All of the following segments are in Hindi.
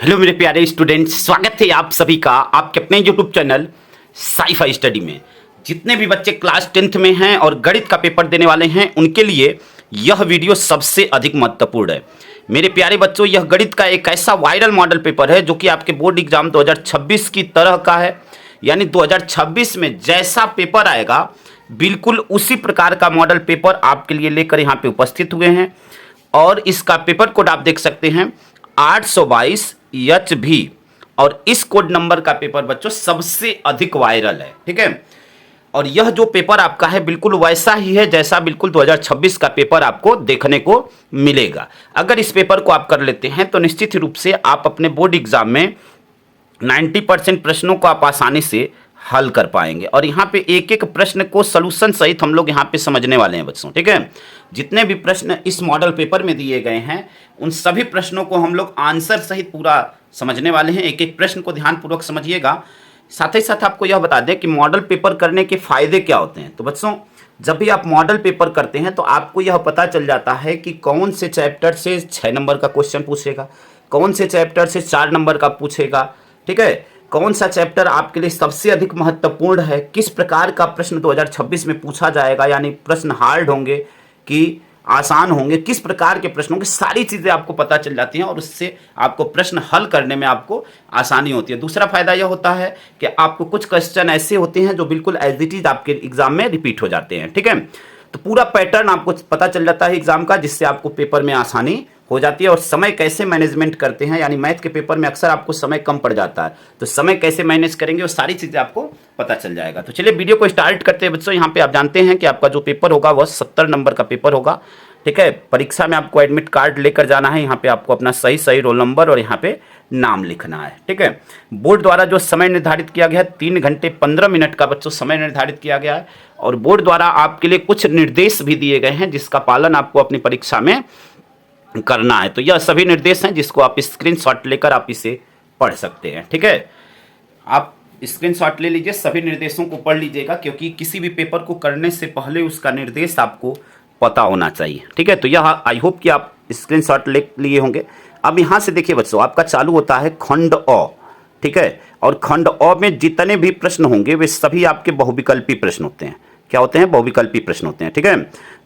हेलो मेरे प्यारे स्टूडेंट्स, स्वागत है आप सभी का आपके अपने यूट्यूब चैनल साई-फाई स्टडी में। जितने भी बच्चे क्लास 10th में हैं और गणित का पेपर देने वाले हैं उनके लिए यह वीडियो सबसे अधिक महत्वपूर्ण है। मेरे प्यारे बच्चों, यह गणित का एक ऐसा वायरल मॉडल पेपर है जो कि आपके बोर्ड एग्जाम 2026 की तरह का है। यानी 2026 में जैसा पेपर आएगा बिल्कुल उसी प्रकार का मॉडल पेपर आपके लिए लेकर यहाँ पे उपस्थित हुए हैं। और इसका पेपर कोड आप देख सकते हैं 822 HB, और इस कोड नंबर का पेपर बच्चों सबसे अधिक वायरल है। ठीक है, और यह जो पेपर आपका है बिल्कुल वैसा ही है जैसा बिल्कुल 2026 का पेपर आपको देखने को मिलेगा। अगर इस पेपर को आप कर लेते हैं तो निश्चित रूप से आप अपने बोर्ड एग्जाम में 90% प्रश्नों को आप आसानी से हल कर पाएंगे। और यहाँ पे एक एक प्रश्न को सॉल्यूशन सहित हम लोग यहाँ पे समझने वाले हैं बच्चों। ठीक है, जितने भी प्रश्न इस मॉडल पेपर में दिए गए हैं उन सभी प्रश्नों को हम लोग आंसर सहित पूरा समझने वाले हैं। एक एक प्रश्न को ध्यानपूर्वक समझिएगा। साथ ही साथ आपको यह बता दें कि मॉडल पेपर करने के फायदे क्या होते हैं। तो बच्चों, जब भी आप मॉडल पेपर करते हैं तो आपको यह पता चल जाता है कि कौन से चैप्टर से 6 नंबर का क्वेश्चन पूछेगा, कौन से चैप्टर से 4 नंबर का पूछेगा। ठीक है, कौन सा चैप्टर आपके लिए सबसे अधिक महत्वपूर्ण है, किस प्रकार का प्रश्न 2026 में पूछा जाएगा, यानी प्रश्न हार्ड होंगे कि आसान होंगे, किस प्रकार के प्रश्नों की सारी चीज़ें आपको पता चल जाती हैं और उससे आपको प्रश्न हल करने में आपको आसानी होती है। दूसरा फायदा यह होता है कि आपको कुछ क्वेश्चन ऐसे होते हैं जो बिल्कुल एज इट इज आपके एग्जाम में रिपीट हो जाते हैं। ठीक है, तो पूरा पैटर्न आपको पता चल जाता है एग्जाम का, जिससे आपको पेपर में आसानी हो जाती है। और समय कैसे मैनेजमेंट करते हैं, यानी मैथ के पेपर में अक्सर आपको समय कम पड़ जाता है, तो समय कैसे मैनेज करेंगे वो सारी चीज़ें आपको पता चल जाएगा। तो चलिए वीडियो को स्टार्ट करते हैं बच्चों। यहाँ पे आप जानते हैं कि आपका जो पेपर होगा वह 70 नंबर का पेपर होगा। ठीक है, परीक्षा में आपको एडमिट कार्ड लेकर जाना है। यहाँ पे आपको अपना सही रोल नंबर और यहाँ पे नाम लिखना है। ठीक है, बोर्ड द्वारा जो समय निर्धारित किया गया है 3 घंटे 15 मिनट का बच्चों समय निर्धारित किया गया है। और बोर्ड द्वारा आपके लिए कुछ निर्देश भी दिए गए हैं जिसका पालन आपको अपनी परीक्षा में करना है। तो यह सभी निर्देश हैं जिसको आप स्क्रीनशॉट लेकर आप इसे पढ़ सकते हैं। ठीक है, आप स्क्रीनशॉट ले लीजिए, सभी निर्देशों को पढ़ लीजिएगा, क्योंकि किसी भी पेपर को करने से पहले उसका निर्देश आपको पता होना चाहिए। ठीक है, तो यह आई होप कि आप स्क्रीनशॉट ले लिए होंगे। अब यहाँ से देखिए बच्चों, आपका चालू होता है खंड अ। ठीक है, और खंड अ में जितने भी प्रश्न होंगे वे सभी आपके बहुविकल्पी प्रश्न होते हैं। क्या होते हैं? बहुविकल्पी प्रश्न होते हैं। ठीक है,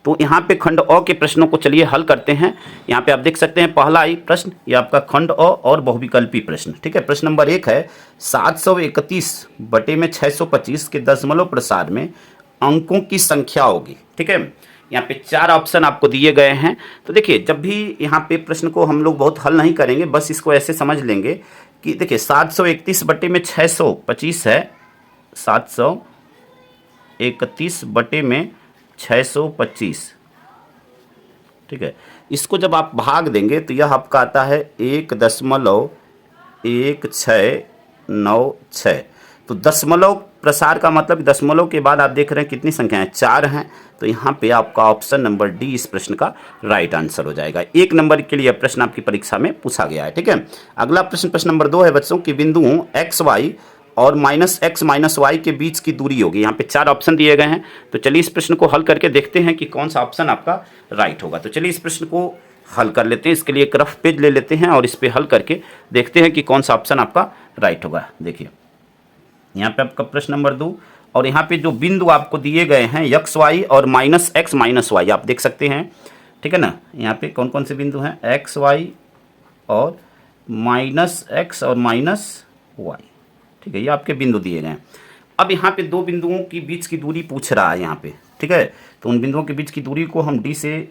तो यहाँ पे खंड अ के प्रश्नों को चलिए हल करते हैं। यहाँ पे आप देख सकते हैं पहला ही प्रश्न, ये आपका खंड अ और बहुविकल्पी प्रश्न। ठीक है, प्रश्न नंबर 1 है 731 बटे में 625 के दशमलव प्रसार में अंकों की संख्या होगी। ठीक है, यहाँ पे 4 ऑप्शन आपको दिए गए हैं। तो देखिए, जब भी यहाँ पे प्रश्न को हम लोग बहुत हल नहीं करेंगे, बस इसको ऐसे समझ लेंगे कि देखिए 731 बटे में 625 है, 731 बटे में 625। ठीक है, इसको जब आप भाग देंगे तो यह आपका आता है 1.1696। तो दशमलव प्रसार का मतलब दशमलव के बाद आप देख रहे हैं कितनी संख्याएं 4 हैं। तो यहाँ पे आपका ऑप्शन नंबर डी इस प्रश्न का राइट आंसर हो जाएगा। 1 नंबर के लिए प्रश्न आपकी परीक्षा में पूछा गया है। ठीक है, अगला प्रश्न, प्रश्न नंबर 2 है बच्चों कि बिंदुओं XY और -x -y के बीच की दूरी होगी। यहाँ पे 4 ऑप्शन दिए गए हैं। तो चलिए इस प्रश्न को हल करके देखते हैं कि कौन सा ऑप्शन आपका राइट होगा। तो चलिए इस प्रश्न को हल कर लेते हैं। इसके लिए एक रफ पेज ले लेते हैं और इस पर हल करके देखते हैं कि कौन सा ऑप्शन आपका राइट होगा। देखिए यहाँ पे आपका प्रश्न नंबर 2, और यहाँ पे जो बिंदु आपको दिए गए हैं XY और -x -y आप देख सकते हैं। ठीक है ना, यहाँ पे कौन कौन से बिंदु हैं? XY और -x और -y। ठीक है, ये आपके बिंदु दिए गए हैं। अब यहाँ पे 2 बिंदुओं के बीच की दूरी पूछ रहा है यहाँ पे। ठीक है, तो उन बिंदुओं के बीच की दूरी को हम d से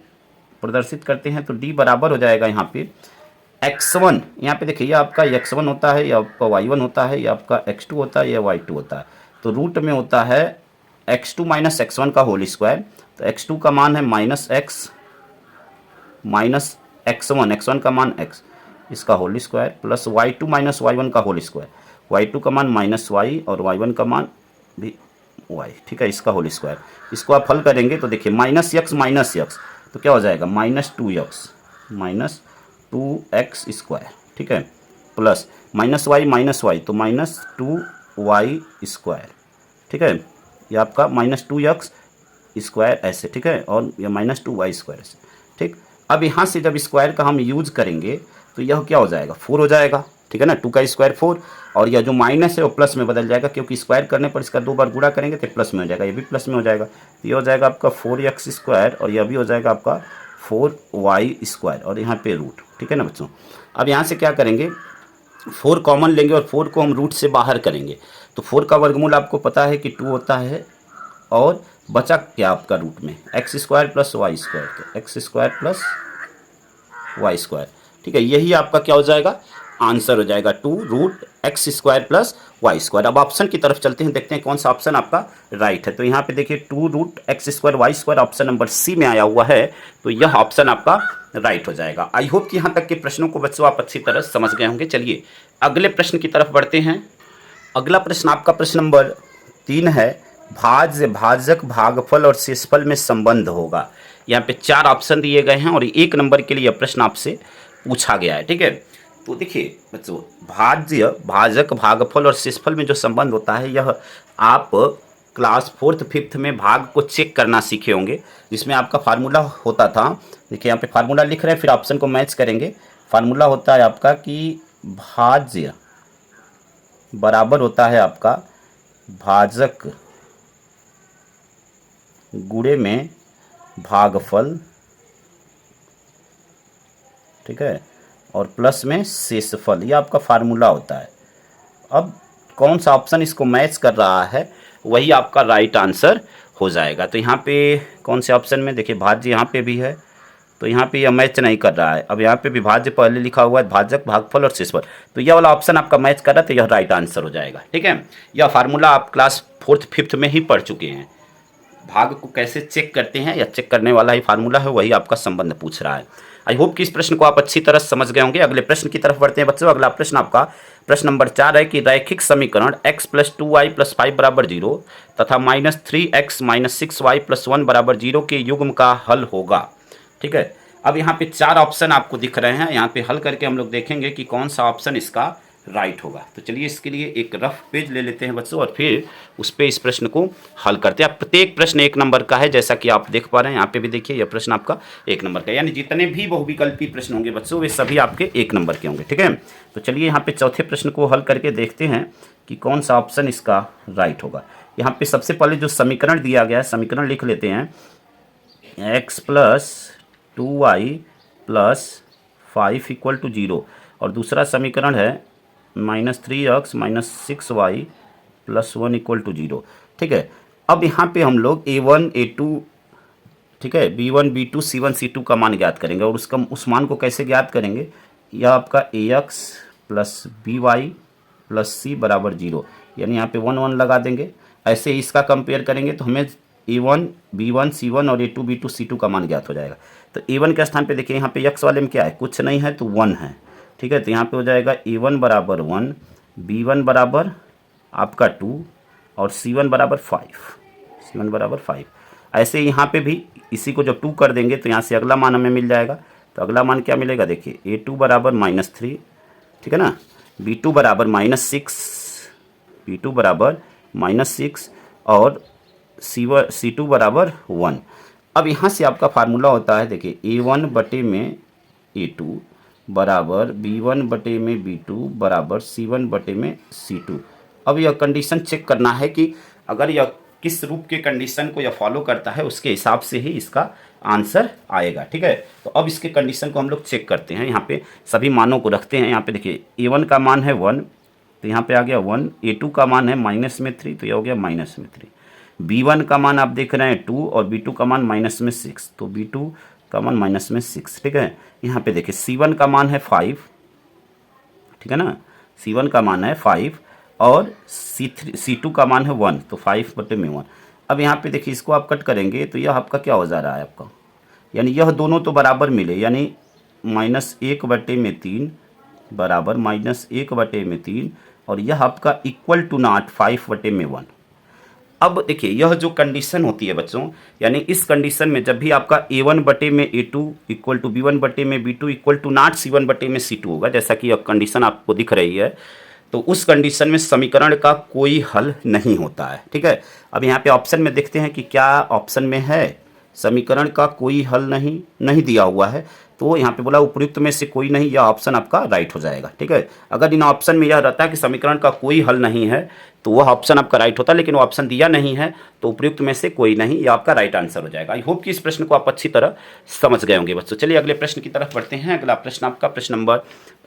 प्रदर्शित करते हैं। तो d बराबर हो जाएगा यहाँ पे x1। यहाँ पे देखिए, ये आपका x1 होता है, या आपका y1 होता है, या आपका x2 होता है, या y2 होता है। तो रूट में होता है x2 - x1 का होल स्क्वायर। तो x2 का मान है -x -x1, x1 का मान x, इसका whole square, plus y2 - y1 का होल स्क्वायर, y2 का मान -y और y1 का मान भी y। ठीक है, इसका होल स्क्वायर। इसको आप हल करेंगे तो देखिए -x तो क्या हो जाएगा? -2x square. ठीक है, प्लस -y तो -2y स्क्वायर। ठीक है, ये आपका -2x स्क्वायर ऐसे। ठीक है, और यह -2y स्क्वायर ऐसे। ठीक, अब यहाँ से जब स्क्वायर का हम यूज करेंगे तो यह क्या हो जाएगा? 4 हो जाएगा। ठीक है ना, 2 का स्क्वायर 4, और यह जो माइनस है वो प्लस में बदल जाएगा, क्योंकि स्क्वायर करने पर इसका 2 बार गुणा करेंगे तो प्लस में हो जाएगा, ये भी प्लस में हो जाएगा। तो ये हो जाएगा आपका 4x स्क्वायर, और यह भी हो जाएगा आपका 4y स्क्वायर, और यहाँ पे रूट। ठीक है ना बच्चों, अब यहाँ से क्या करेंगे, 4 कॉमन लेंगे और 4 को हम रूट से बाहर करेंगे। तो 4 का वर्गमूल आपको पता है कि 2 होता है, और बचा क्या आपका रूट में, X square plus Y square, तो X square plus Y square. ठीक है, यही आपका क्या हो जाएगा, आंसर हो जाएगा 2 root x square plus Y square. अब ऑप्शन की तरफ चलते हैं, देखते हैं कौन सा ऑप्शन आपका राइट है। तो यहाँ पे देखिए 2 root x square y square option number C में आया हुआ है, तो यह ऑप्शन आपका राइट हो जाएगा। आई होप कि यहाँ तक के प्रश्नों को बच्चों आप अच्छी तरह समझ गए होंगे। चलिए अगले प्रश्न की तरफ बढ़ते हैं। अगला प्रश्न आपका प्रश्न नंबर 3 है, भाज्य, भाजक, भागफल और शेषफल में संबंध होगा। यहाँ पे 4 ऑप्शन दिए गए हैं और 1 नंबर के लिए यह प्रश्न आपसे पूछा गया है। ठीक है, तो देखिए बच्चों, भाज्य, भाजक, भागफल और शेषफल में जो संबंध होता है, यह आप क्लास 4th 5th में भाग को चेक करना सीखे होंगे, जिसमें आपका फार्मूला होता था। देखिए यहाँ पे फार्मूला लिख रहे हैं, फिर ऑप्शन को मैच करेंगे। फार्मूला होता है आपका कि भाज्य बराबर होता है आपका भाजक गुणे में भागफल, ठीक है, और प्लस में शेषफल, यह आपका फार्मूला होता है। अब कौन सा ऑप्शन इसको मैच कर रहा है, वही आपका राइट आंसर हो जाएगा। तो यहाँ पे कौन से ऑप्शन में, देखिए भाज्य यहाँ पे भी है, तो यहाँ पे यह मैच नहीं कर रहा है। अब यहाँ पे भी भाज्य पहले लिखा हुआ है, भाजक, भागफल और शेषफल, तो यह वाला ऑप्शन आपका मैच कर रहा है, तो यह राइट आंसर हो जाएगा। ठीक है, यह फार्मूला आप क्लास 4th 5th में ही पढ़ चुके हैं। भाग को कैसे चेक करते हैं, या चेक करने वाला ही फार्मूला है, वही आपका संबंध पूछ रहा है। आई होप कि इस प्रश्न को आप अच्छी तरह समझ गए होंगे। अगले प्रश्न की तरफ बढ़ते हैं बच्चों। अगला प्रश्न आपका प्रश्न नंबर 4 है कि रैखिक समीकरण x + 2y + 5 = 0 तथा -3x - 6y + 1 = 0 के युग्म का हल होगा। ठीक है, अब यहाँ पे 4 ऑप्शन आपको दिख रहे हैं, यहाँ पे हल करके हम लोग देखेंगे कि कौन सा ऑप्शन इसका राइट होगा। तो चलिए इसके लिए एक रफ पेज ले लेते हैं बच्चों, और फिर उस पर इस प्रश्न को हल करते हैं। अब प्रत्येक प्रश्न 1 नंबर का है, जैसा कि आप देख पा रहे हैं। यहाँ पे भी देखिए यह प्रश्न आपका 1 नंबर का है, यानी जितने भी बहुविकल्पी प्रश्न होंगे बच्चों, वे सभी आपके 1 नंबर के होंगे। ठीक है, तो चलिए यहाँ पे चौथे प्रश्न को हल करके देखते हैं कि कौन सा ऑप्शन इसका राइट होगा। यहाँ पे सबसे पहले जो समीकरण दिया गया है, समीकरण लिख लेते हैं, x + 2y + 5 = 0, और दूसरा समीकरण है -3x - 6y + 1 = 0। ठीक है, अब यहाँ पे हम लोग a1 a2, ठीक है, b1 b2 c1 c2 का मान ज्ञात करेंगे, और उस मान को कैसे ज्ञात करेंगे, यह आपका ax + by + c = 0, यानी यहाँ पे 1 1 लगा देंगे। ऐसे ही इसका कंपेयर करेंगे तो हमें a1 b1 c1 और a2 b2 c2 का मान ज्ञात हो जाएगा। तो a1 के स्थान पे देखिए यहाँ पे x वाले में क्या है, कुछ नहीं है, तो 1 है। ठीक है, तो यहाँ पे हो जाएगा a1 = 1, b1 बराबर आपका 2 और c1 = 5, c1 = 5। ऐसे यहाँ पे भी इसी को जब 2 कर देंगे तो यहाँ से अगला मान हमें मिल जाएगा। तो अगला मान क्या मिलेगा, देखिए a2 = -3, ठीक है ना, b2 = -6, b2 = -6 और c2 = 1। अब यहाँ से आपका फार्मूला होता है, देखिए a1 बटे में a2 बराबर b1 बटे में b2 बराबर c1 बटे में c2। अब यह कंडीशन चेक करना है कि अगर यह किस रूप के कंडीशन को यह फॉलो करता है, उसके हिसाब से ही इसका आंसर आएगा। ठीक है, तो अब इसके कंडीशन को हम लोग चेक करते हैं। यहाँ पे सभी मानों को रखते हैं। यहाँ पे देखिए a1 का मान है 1, तो यहाँ पे आ गया 1, a2 का मान है -3, तो यह हो गया -3, b1 का मान आप देख रहे हैं 2 और b2 का मान -6, तो b2 का मान -6। ठीक है, यहाँ पे देखिए c1 का मान है 5, ठीक है ना, c1 का मान है 5 और c2 का मान है 1, तो 5 बटे में 1। अब यहाँ पे देखिए इसको आप कट करेंगे तो यह आपका क्या हो जा रहा है आपका, यानी यह दोनों तो बराबर मिले, यानी -1 बटे में 3 बराबर -1 बटे में 3, और यह आपका = 5 बटे में 1। अब देखिए यह जो कंडीशन होती है बच्चों, यानी इस कंडीशन में जब भी आपका a1 बटे में a2 = b1 बटे में b2 = c1 बटे में c2 होगा, जैसा कि यह कंडीशन आपको दिख रही है, तो उस कंडीशन में समीकरण का कोई हल नहीं होता है। ठीक है, अब यहाँ पे ऑप्शन में देखते हैं कि क्या ऑप्शन में है, समीकरण का कोई हल नहीं दिया हुआ है, तो यहाँ पे बोला उपयुक्त में से कोई नहीं, यह ऑप्शन आपका राइट हो जाएगा। ठीक है, अगर इन ऑप्शन में यह रहता है कि समीकरण का कोई हल नहीं है तो वह ऑप्शन आपका राइट होता, लेकिन वो ऑप्शन दिया नहीं है तो उपयुक्त में से कोई नहीं, यह आपका राइट आंसर हो जाएगा। आई होप कि इस प्रश्न को आप अच्छी तरह समझ गए होंगे बच्चों। चलिए अगले प्रश्न की तरफ बढ़ते हैं। अगला प्रश्न आपका प्रश्न नंबर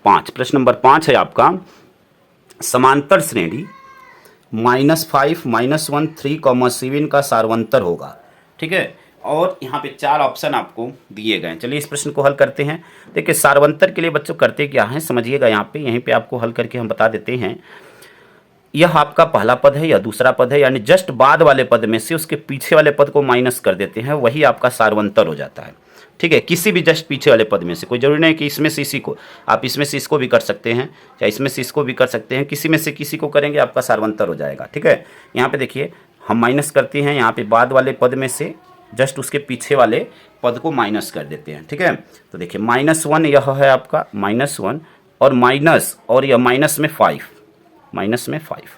5। प्रश्न नंबर 5 है आपका समांतर श्रेणी -5 -1 3 7 का सारवंतर होगा। ठीक है, और यहाँ पे 4 ऑप्शन आपको दिए गए हैं। चलिए इस प्रश्न को हल करते हैं। देखिए सारवंतर के लिए बच्चों करते क्या है समझिएगा, यहाँ पे यहीं पे आपको हल करके हम बता देते हैं। यह आपका पहला पद है या दूसरा पद है, यानी जस्ट बाद वाले पद में से उसके पीछे वाले पद को माइनस कर देते हैं, वही आपका सारवंतर हो जाता है। ठीक है, किसी भी जस्ट पीछे वाले पद में से, कोई जरूरी नहीं कि इसमें से इसी को, आप इसमें से इसको भी कर सकते हैं या इसमें से इसको भी कर सकते हैं, किसी में से किसी को करेंगे आपका सारवंतर हो जाएगा। ठीक है, यहाँ पे देखिए हम माइनस करते हैं, यहाँ पे बाद वाले पद में से जस्ट उसके पीछे वाले पद को माइनस कर देते हैं। ठीक है, तो देखिए -1 यह है आपका -1 और माइनस, और यह माइनस में 5।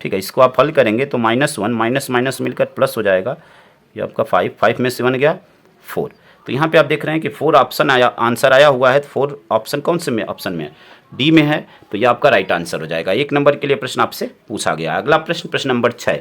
ठीक है, इसको आप हल करेंगे तो -1 माइनस माइनस मिलकर प्लस हो जाएगा, ये आपका 5 में से बन गया 4। तो यहाँ पे आप देख रहे हैं कि 4 ऑप्शन आया, आंसर आया हुआ है। 4 ऑप्शन कौन से में ऑप्शन में है, डी में है, तो ये आपका राइट आंसर हो जाएगा। 1 नंबर के लिए प्रश्न आपसे पूछा गया। अगला प्रश्न प्रश्न नंबर 6।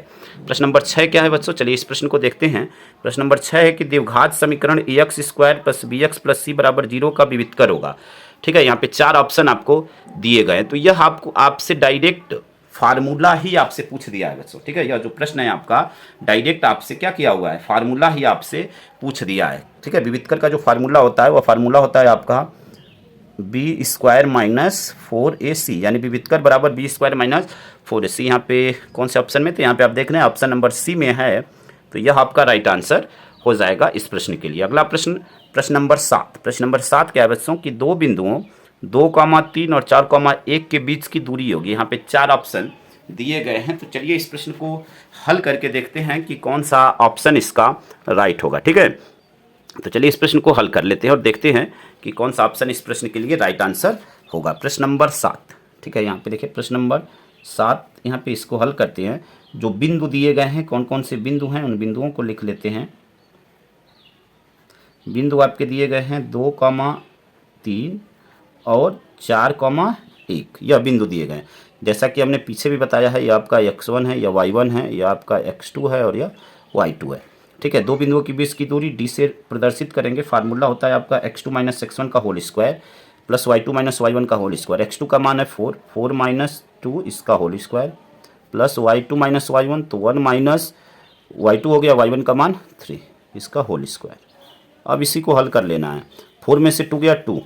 प्रश्न नंबर 6 क्या है बच्चों, चलिए इस प्रश्न को देखते हैं। प्रश्न नंबर 6 है कि द्विघात समीकरण ax² + bx + c = 0 का विविधकर होगा। ठीक है, यहाँ पे 4 ऑप्शन आपको दिए गए हैं, तो यह आपको आपसे डायरेक्ट फार्मूला ही आपसे पूछ दिया है बच्चों। ठीक है, यह जो प्रश्न है आपका डायरेक्ट आपसे क्या किया हुआ है, फार्मूला ही आपसे पूछ दिया है। ठीक है, विविधकर का जो फार्मूला होता है वह फार्मूला होता है आपका b² - 4ac, यानी विविधकर बराबर b² - 4ac। यहाँ पे कौन से ऑप्शन में, तो यहाँ पे आप देख रहे हैं ऑप्शन नंबर सी में है, तो यह आपका राइट आंसर हो जाएगा इस प्रश्न के लिए। अगला प्रश्न प्रश्न नंबर 7। प्रश्न नंबर 7 क्या है बच्चों कि दो बिंदुओं 2,3 और 4,1 के बीच की दूरी होगी। यहाँ पे 4 ऑप्शन दिए गए हैं, तो चलिए इस प्रश्न को हल करके देखते हैं कि कौन सा ऑप्शन इसका राइट होगा। ठीक है, तो चलिए इस प्रश्न को हल कर लेते हैं और देखते हैं कि कौन सा ऑप्शन इस प्रश्न के लिए राइट आंसर होगा। प्रश्न नंबर 7। ठीक है, यहाँ पे देखिए प्रश्न नंबर 7, यहाँ पे इसको हल करते हैं। जो बिंदु दिए गए हैं, कौन कौन से बिंदु हैं उन बिंदुओं को लिख लेते हैं। बिंदु आपके दिए गए हैं 2,3 और 4,1, यह बिंदु दिए गए। जैसा कि हमने पीछे भी बताया है, यह आपका x1 है, यह y1 है, यह आपका x2 है और यह y2 है। ठीक है, दो बिंदुओं के बीच की दूरी d से प्रदर्शित करेंगे। फार्मूला होता है आपका x2 - x1 का whole square plus y2 - y1 का होल स्क्वायर। x2 का मान है 4 - 2 इसका whole square plus y2 - y1, तो 1 - y2 हो गया, y1 का मान 3 इसका होल स्क्वायर। अब इसी को हल कर लेना है। 4 में से 2 गया 2,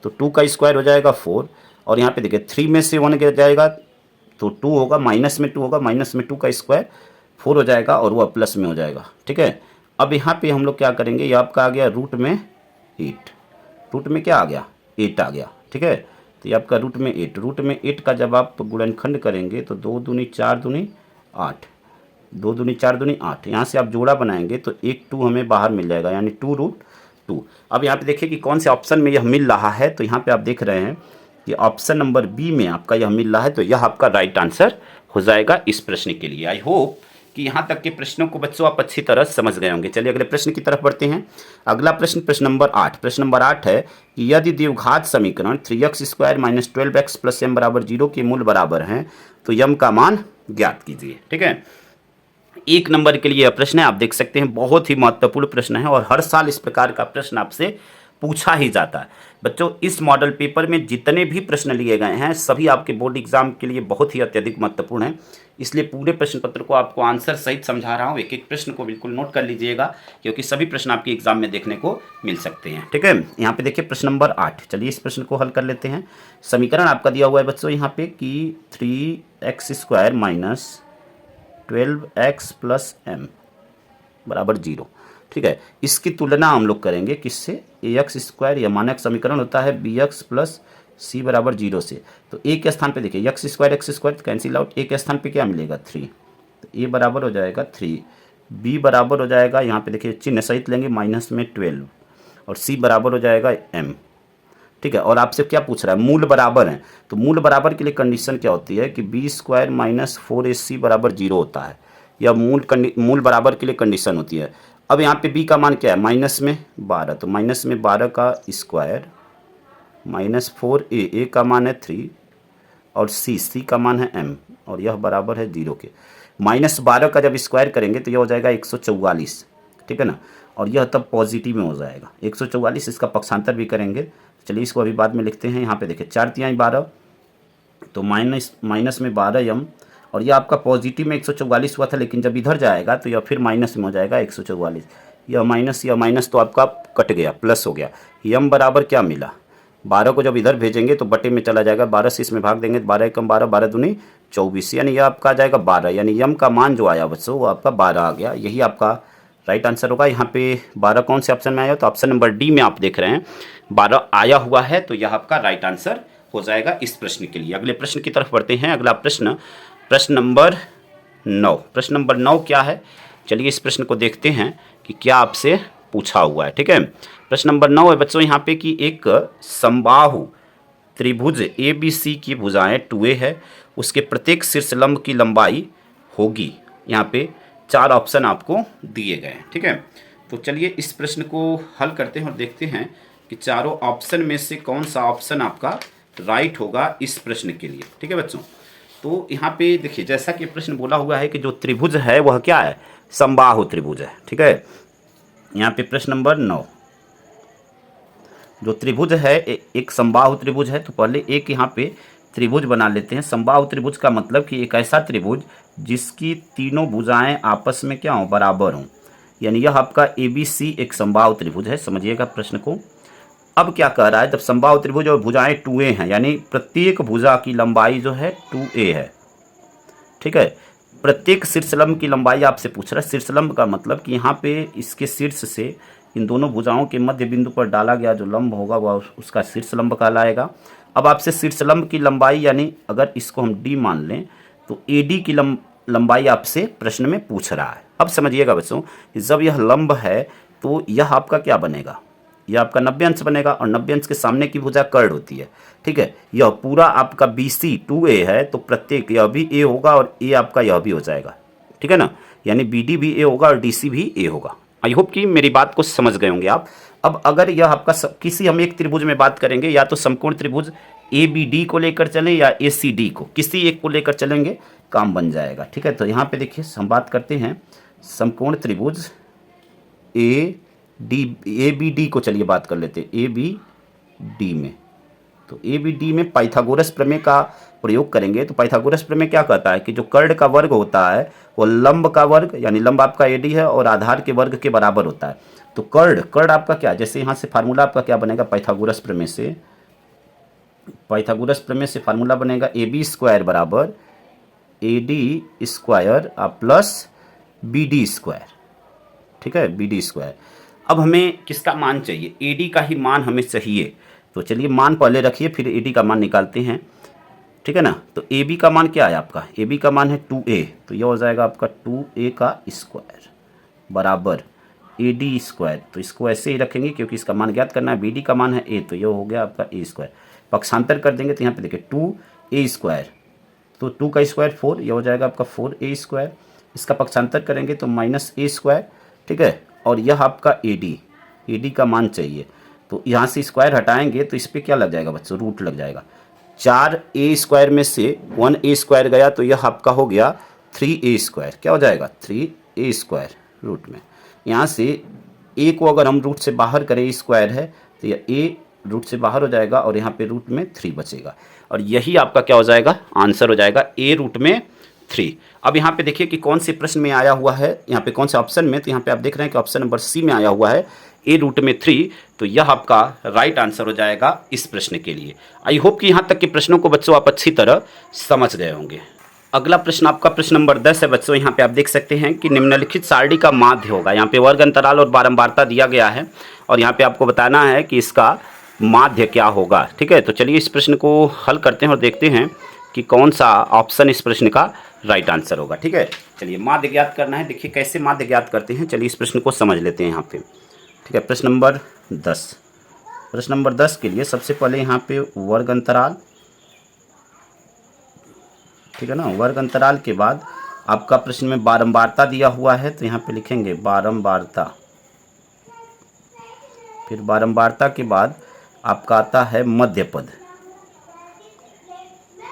तो 2 का स्क्वायर हो जाएगा 4, और यहाँ पे देखिए 3 में से 1 गया जाएगा तो 2 होगा, माइनस में 2 होगा, माइनस में 2 का स्क्वायर 4 हो जाएगा और वह प्लस में हो जाएगा। ठीक है, अब यहाँ पे हम लोग क्या करेंगे, ये आपका आ गया √8, रूट में क्या आ गया 8 आ गया। ठीक है, तो ये आपका √8 का जब आप गुणनखंड करेंगे तो 2 दूनी 4 दूनी 8, 2 दूनी 4 दूनी 8, यहाँ से आप जोड़ा बनाएंगे तो एक 2 हमें बाहर मिल जाएगा, यानी 2√2। अब यहाँ पे देखिए कि कौन से ऑप्शन में यह मिल रहा है, तो यहाँ पे आप देख रहे हैं कि ऑप्शन नंबर बी में आपका यह मिल रहा है, तो यह आपका राइट आंसर हो जाएगा इस प्रश्न के लिए। आई होप कि यहाँ तक के प्रश्नों को बच्चों आप अच्छी तरह समझ गए होंगे। चलिए अगले प्रश्न की तरफ बढ़ते हैं। अगला प्रश्न प्रश्न नंबर 8। प्रश्न नंबर 8 है कि यदि द्विघात समीकरण 3x² - 12x + m = 0 के मूल बराबर हैं तो m का मान ज्ञात कीजिए। ठीक है, 1 नंबर के लिए यह प्रश्न है, आप देख सकते हैं बहुत ही महत्वपूर्ण प्रश्न है और हर साल इस प्रकार का प्रश्न आपसे पूछा ही जाता है। बच्चों इस मॉडल पेपर में जितने भी प्रश्न लिए गए हैं सभी आपके बोर्ड एग्जाम के लिए बहुत ही अत्यधिक महत्वपूर्ण है, इसलिए पूरे प्रश्न पत्र को आपको आंसर सहित समझा रहा हूँ। एक एक प्रश्न को बिल्कुल नोट कर लीजिएगा क्योंकि सभी प्रश्न आपके एग्जाम में देखने को मिल सकते हैं। ठीक है, यहाँ पे देखिए प्रश्न नंबर 8। चलिए इस प्रश्न को हल कर लेते हैं। समीकरण आपका दिया हुआ है बच्चों यहाँ पे कि 3x² - 12x + m = 0। ठीक है, इसकी तुलना हम लोग करेंगे किससे, ax², यह मानक समीकरण होता है bx + c = 0 से। तो a के स्थान पे देखिए x² कैंसिल आउट, a के स्थान पे क्या मिलेगा 3, तो a बराबर हो जाएगा 3, b बराबर हो जाएगा, यहाँ पे देखिए चिन्ह सहित लेंगे माइनस में 12 और c बराबर हो जाएगा m। ठीक है, और आपसे क्या पूछ रहा है, मूल बराबर हैं, तो मूल बराबर के लिए कंडीशन क्या होती है कि b² - 4ac = 0 होता है, या मूल बराबर के लिए कंडीशन होती है। अब यहाँ पे b का मान क्या है, माइनस में 12, तो माइनस में 12 का स्क्वायर माइनस 4a, a का मान है 3 और c का मान है m, और यह बराबर है 0 के। माइनस 12 का जब स्क्वायर करेंगे तो यह हो जाएगा 144, ठीक है ना, और यह तब पॉजिटिव में हो जाएगा 144। इसका पक्षांतर भी करेंगे, चलिए इसको अभी बाद में लिखते हैं। यहाँ पे देखिए 4 तिहाई 12, तो माइनस में 12m, और यह आपका पॉजिटिव में 144 हुआ था, लेकिन जब इधर जाएगा तो यह फिर माइनस में हो जाएगा 144। यह माइनस तो आपका कट गया, प्लस हो गया। यम बराबर क्या मिला, 12 को जब इधर भेजेंगे तो बटे में चला जाएगा, 12 से इसमें भाग देंगे, 12 एकम 12, 12 दूनी 24, यानी यह आपका आ जाएगा 12, यानी यम का मान जो आया बच्चों वो आपका 12 आ गया। यही आपका राइट आंसर होगा। यहाँ पे 12 कौन से ऑप्शन में आया, तो ऑप्शन नंबर डी में आप देख रहे हैं 12 आया हुआ है, तो यह आपका राइट आंसर हो जाएगा इस प्रश्न के लिए। अगले प्रश्न की तरफ बढ़ते हैं। अगला प्रश्न, प्रश्न नंबर 9। प्रश्न नंबर 9 क्या है, चलिए इस प्रश्न को देखते हैं कि क्या आपसे पूछा हुआ है। ठीक है, प्रश्न नंबर 9 है बच्चों यहाँ पे कि एक समबाहु त्रिभुज ABC की भुजाएं 2a है, उसके प्रत्येक शीर्षलंब की लंबाई होगी। यहाँ पे 4 ऑप्शन आपको दिए गए हैं। ठीक है, तो चलिए इस प्रश्न को हल करते हैं और देखते हैं कि चारों ऑप्शन में से कौन सा ऑप्शन आपका राइट होगा इस प्रश्न के लिए। ठीक है बच्चों, तो यहाँ पे देखिए जैसा कि प्रश्न बोला हुआ है कि जो त्रिभुज है वह क्या है, समबाहु त्रिभुज है। ठीक है, यहाँ पे प्रश्न नंबर 9, जो त्रिभुज है एक समबाहु त्रिभुज है, तो पहले एक यहाँ पे त्रिभुज बना लेते हैं। समबाहु त्रिभुज का मतलब कि एक ऐसा त्रिभुज जिसकी तीनों भुजाएं आपस में क्या हो, बराबर हों, यानी यह आपका ABC एक समबाहु त्रिभुज है। समझिएगा प्रश्न को। अब क्या कह रहा है, जब समबाहु त्रिभुज और भुजाएं 2a हैं, यानी प्रत्येक भुजा की लंबाई जो है 2a है। ठीक है, प्रत्येक शीर्षलंब की लंबाई आपसे पूछ रहा है। शीर्षलंब का मतलब कि यहाँ पे इसके शीर्ष से इन दोनों भुजाओं के मध्य बिंदु पर डाला गया जो लंब होगा वह उसका शीर्षलंब कहलाएगा। अब आपसे शीर्षलंब की लंबाई, यानी अगर इसको हम d मान लें तो AD की लंबाई आपसे प्रश्न में पूछ रहा है। अब समझिएगा बच्चों, जब यह लंब है तो यह आपका क्या बनेगा, यह आपका 90 अंश बनेगा, और 90 अंश के सामने की भुजा कर्ण होती है। ठीक है, यह पूरा आपका BC 2a है, तो प्रत्येक यह भी a होगा और a आपका यह भी हो जाएगा। ठीक है ना, यानी BD भी a होगा और DC भी a होगा। आई होप कि मेरी बात को समझ गए होंगे आप। अब अगर यह आपका किसी हम एक त्रिभुज में बात करेंगे, या तो समकोण त्रिभुज ABD को लेकर चलें या ACD को, किसी एक को लेकर चलेंगे, काम बन जाएगा। ठीक है, तो यहाँ पे देखिए हम बात करते हैं समकोण त्रिभुज ABD को, चलिए बात कर लेते हैं ABD में। तो ABD में पाइथागोरस प्रमेय का प्रयोग करेंगे। तो पाइथागोरस प्रमेय क्या कहता है कि जो कर्ण का वर्ग होता है वो लंब का वर्ग, यानी लंब आपका AD है, और आधार के वर्ग के बराबर होता है। तो कर्ण आपका क्या, जैसे यहाँ से फार्मूला आपका क्या बनेगा, पाइथागोरस प्रमेय से फार्मूला बनेगा AB² बराबर AD² प्लस BD²। ठीक है, BD²। अब हमें किसका मान चाहिए, AD का ही मान हमें चाहिए। तो चलिए मान पहले रखिए, फिर AD का मान निकालते हैं। ठीक है ना, तो AB का मान क्या है आपका, AB का मान है 2a, तो यह हो जाएगा आपका 2a का स्क्वायर बराबर AD²। तो इसको ऐसे ही रखेंगे क्योंकि इसका मान ज्ञात करना है। BD का मान है a, तो यह हो गया आपका a²। पक्षांतर कर देंगे तो यहाँ पे देखिए 2a², तो 2 का स्क्वायर 4, यह हो जाएगा आपका 4a²। इसका पक्षांतर करेंगे तो -a²। ठीक है, और यह आपका AD का मान चाहिए, तो यहाँ से स्क्वायर हटाएंगे तो इस पर क्या लग जाएगा बच्चों, रूट लग जाएगा। 4a² में से 1a² गया तो यह आपका हो गया 3a²। क्या हो जाएगा, 3a² रूट में। यहाँ से a को अगर हम रूट से बाहर करें, स्क्वायर है, तो यह a रूट से बाहर हो जाएगा और यहाँ पे रूट में 3 बचेगा, और यही आपका क्या हो जाएगा, आंसर हो जाएगा a रूट में 3। अब यहाँ पे देखिए कि कौन से प्रश्न में आया हुआ है, यहाँ पे कौन से ऑप्शन में, तो यहाँ पे आप देख रहे हैं कि ऑप्शन नंबर C में आया हुआ है a रूट में 3, तो यह आपका राइट आंसर हो जाएगा इस प्रश्न के लिए। आई होप कि यहाँ तक के प्रश्नों को बच्चों आप अच्छी तरह समझ गए होंगे। अगला प्रश्न आपका प्रश्न नंबर 10 है बच्चों। यहाँ पे आप देख सकते हैं कि निम्नलिखित सारणी का माध्य होगा। यहाँ पे वर्ग अंतराल और बारंबारता दिया गया है, और यहाँ पे आपको बताना है कि इसका माध्य क्या होगा। ठीक है, तो चलिए इस प्रश्न को हल करते हैं और देखते हैं कि कौन सा ऑप्शन इस प्रश्न का राइट आंसर होगा। ठीक है, चलिए माध्य ज्ञात करना है। देखिए कैसे माध्य ज्ञात करते हैं, चलिए इस प्रश्न को समझ लेते हैं यहाँ पे। ठीक है, प्रश्न नंबर 10 के लिए सबसे पहले यहाँ पे वर्ग अंतराल, ठीक है ना, वर्ग अंतराल के बाद आपका प्रश्न में बारंबारता दिया हुआ है, तो यहाँ पे लिखेंगे बारंबारता। फिर बारंबारता के बाद आपका आता है मध्य पद,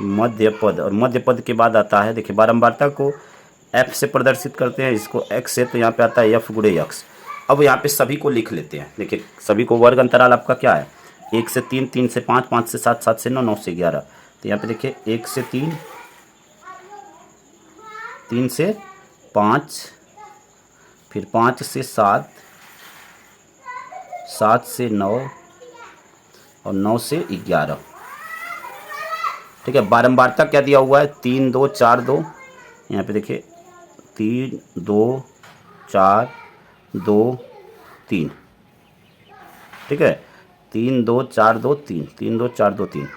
मध्य पद, और मध्य पद के बाद आता है, देखिए बारंबारता को f से प्रदर्शित करते हैं, इसको x से, तो यहाँ पे आता है f गुणे x। अब यहाँ पे सभी को लिख लेते हैं। देखिए सभी को वर्ग अंतराल आपका क्या है, 1 से 3, 3 से 5, 5 से 7, 7 से 9, 9 से 11। तो यहाँ पे देखिए 1 से 3, 3 से 5, फिर 5 से 7, 7 से 9 और 9 से 11। ठीक है, बारंबारता क्या दिया हुआ है, 3 2 4 2। यहाँ पे देखिए 3 2 4 2 3। ठीक है, 3 2 4 2 3, 3 2 4 2 3।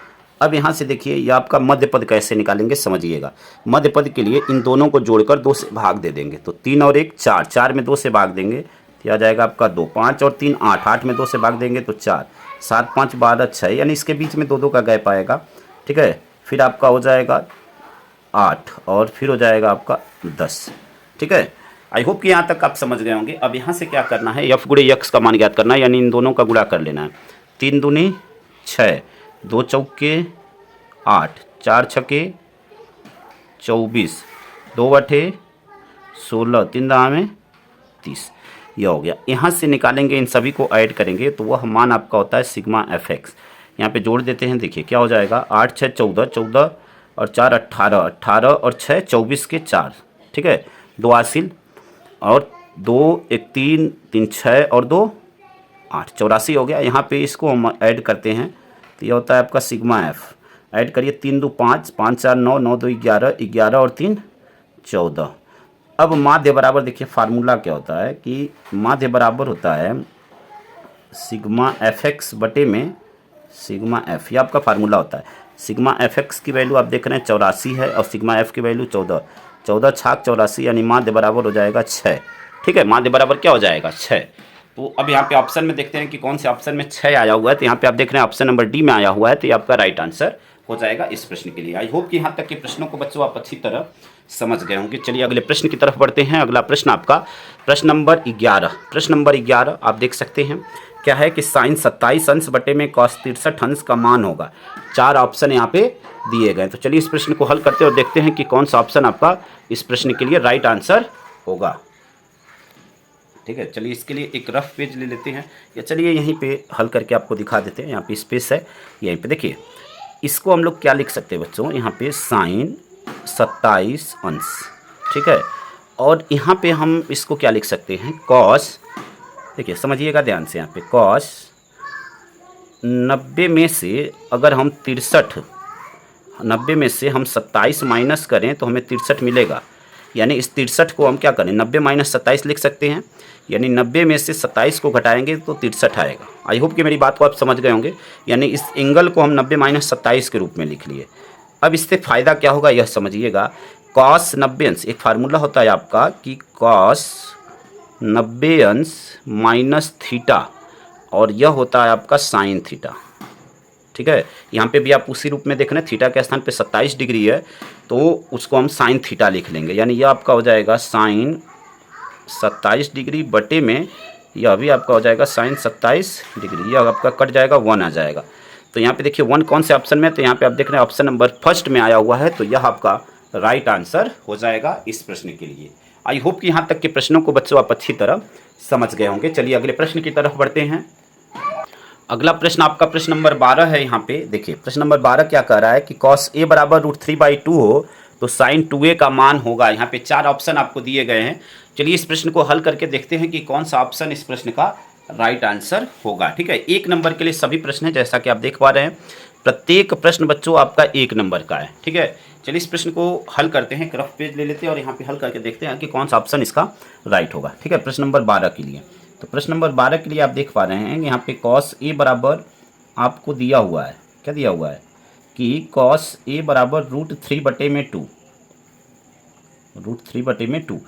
अब यहाँ से देखिए ये आपका मध्य पद कैसे निकालेंगे समझिएगा। मध्य पद के लिए इन दोनों को जोड़कर 2 से भाग दे देंगे, तो 3 और 1 4, 4 में 2 से भाग देंगे तो आ जाएगा आपका 2, 5 और 3 8, 8 में 2 से भाग देंगे तो 4, 7 5 12 6, यानी इसके बीच में 2 2 का गैप आएगा। ठीक है, फिर आपका हो जाएगा 8 और फिर हो जाएगा आपका 10। ठीक है, आई होप कि यहाँ तक आप समझ गए होंगे। अब यहाँ से क्या करना है, f गुणे x का मान ज्ञात करना है, यानी इन दोनों का गुणा कर लेना है। 3 दूनी 6, 2 चौके 8, 4 छके 24, 2 बटे 16, 3 दहा में 30। यह हो गया। यहाँ से निकालेंगे, इन सभी को ऐड करेंगे तो वह मान आपका होता है सिग्मा fx। यहाँ पे जोड़ देते हैं, देखिए क्या हो जाएगा, 8 6 14, 14 और 4 18, 18 और 6 24 के 4। ठीक है, 2 हासिल और 2 1 3 3 6 और 2 8, 84 हो गया। यहाँ पे इसको हम ऐड करते हैं तो यह होता है आपका सिग्मा एफ। ऐड करिए, 3 2 5, 5 4 9, 9 2 11, 11 और 3 14। अब माध्य बराबर, देखिए फार्मूला क्या होता है कि माध्य बराबर होता है सिग्मा एफ एक्स बटे में सिग्मा एफ। ये आपका फार्मूला होता है। सिग्मा एफ एक्स की वैल्यू आप देख रहे हैं 84 है और सिग्मा एफ की वैल्यू 14, 14 छाक 84, यानी माध्य बराबर हो जाएगा 6। ठीक है, माध्य बराबर क्या हो जाएगा 6। तो अब यहाँ पे ऑप्शन में देखते हैं कि कौन से ऑप्शन में 6 आया हुआ है। तो यहाँ पे आप देख रहे हैं ऑप्शन नंबर डी में आया हुआ है, तो ये आपका राइट आंसर हो जाएगा इस प्रश्न के लिए। आई होप कि यहाँ तक के प्रश्नों को बच्चों आप अच्छी तरह समझ गए होंगे। चलिए अगले प्रश्न की तरफ बढ़ते हैं। अगला प्रश्न आपका प्रश्न नंबर 11। प्रश्न नंबर 11 आप देख सकते हैं क्या है कि साइन 27 अंश बटे में कॉस 63 अंश का मान होगा। 4 ऑप्शन यहाँ पे दिए गए। तो चलिए इस प्रश्न को हल करते हैं और देखते हैं कि कौन सा ऑप्शन आपका इस प्रश्न के लिए राइट आंसर होगा। ठीक है, चलिए इसके लिए एक रफ पेज ले लेते हैं, या चलिए यहीं पे हल करके आपको दिखा देते हैं। यहाँ पे स्पेस है, यहीं पे देखिए इसको हम लोग क्या लिख सकते हैं बच्चों, यहाँ पे साइन 27 अंश। ठीक है, और यहाँ पे हम इसको क्या लिख सकते हैं, कॉस, देखिए समझिएगा ध्यान से, यहाँ पे कॉस 90 में से अगर हम 63, 90 में से हम 27 माइनस करें तो हमें 63 मिलेगा। यानी इस 63 को हम क्या करें, 90 माइनस 27 लिख सकते हैं। यानी 90 में से 27 को घटाएंगे तो 63 आएगा। आई होप कि मेरी बात को आप समझ गए होंगे। यानी इस एंगल को हम 90 माइनस 27 के रूप में लिख लिए। अब इससे फ़ायदा क्या होगा यह समझिएगा। कॉस 90 अंश, एक फार्मूला होता है आपका कि कॉस 90 अंश माइनस थीटा, और यह होता है आपका साइन थीटा। ठीक है, यहाँ पे भी आप उसी रूप में देख रहे हैं, थीटा के स्थान पे 27 डिग्री है तो उसको हम साइन थीटा लिख लेंगे। यानी यह आपका हो जाएगा साइन 27 डिग्री बटे में यह भी आपका हो जाएगा साइन 27 डिग्री। यह आपका कट जाएगा, 1 आ जाएगा। तो यहाँ पे देखिए 1 कौन से ऑप्शन में है, तो यहाँ पे आप देख रहे हैं ऑप्शन नंबर फर्स्ट में आया हुआ है। तो यह आपका राइट आंसर हो जाएगा इस प्रश्न के लिए। आई होप कि यहाँ तक के प्रश्नों को बच्चों आप अच्छी तरह समझ गए होंगे। चलिए अगले प्रश्न की तरफ बढ़ते हैं। अगला प्रश्न आपका प्रश्न नंबर 12 है। यहाँ पे देखिए प्रश्न नंबर 12 क्या कह रहा है कि कॉस ए बराबर √3/2 हो तो साइन 2a का मान होगा। यहाँ पे 4 ऑप्शन आपको दिए गए हैं। चलिए इस प्रश्न को हल करके देखते हैं कि कौन सा ऑप्शन इस प्रश्न का राइट आंसर होगा। ठीक है, 1 नंबर के लिए सभी प्रश्न हैं, जैसा कि आप देख पा रहे हैं। प्रत्येक प्रश्न बच्चों आपका 1 नंबर का है। ठीक है, चलिए इस प्रश्न को हल करते हैं। एक रफ पेज ले लेते हैं और यहाँ पे हल करके देखते हैं कि कौन सा ऑप्शन इसका राइट होगा। ठीक है, प्रश्न नंबर 12 के लिए, तो प्रश्न नंबर 12 के लिए आप देख पा रहे हैं यहाँ पे कॉस ए बराबर आपको दिया हुआ है, क्या दिया हुआ है कि कॉस ए बराबर √3/2, √3/2।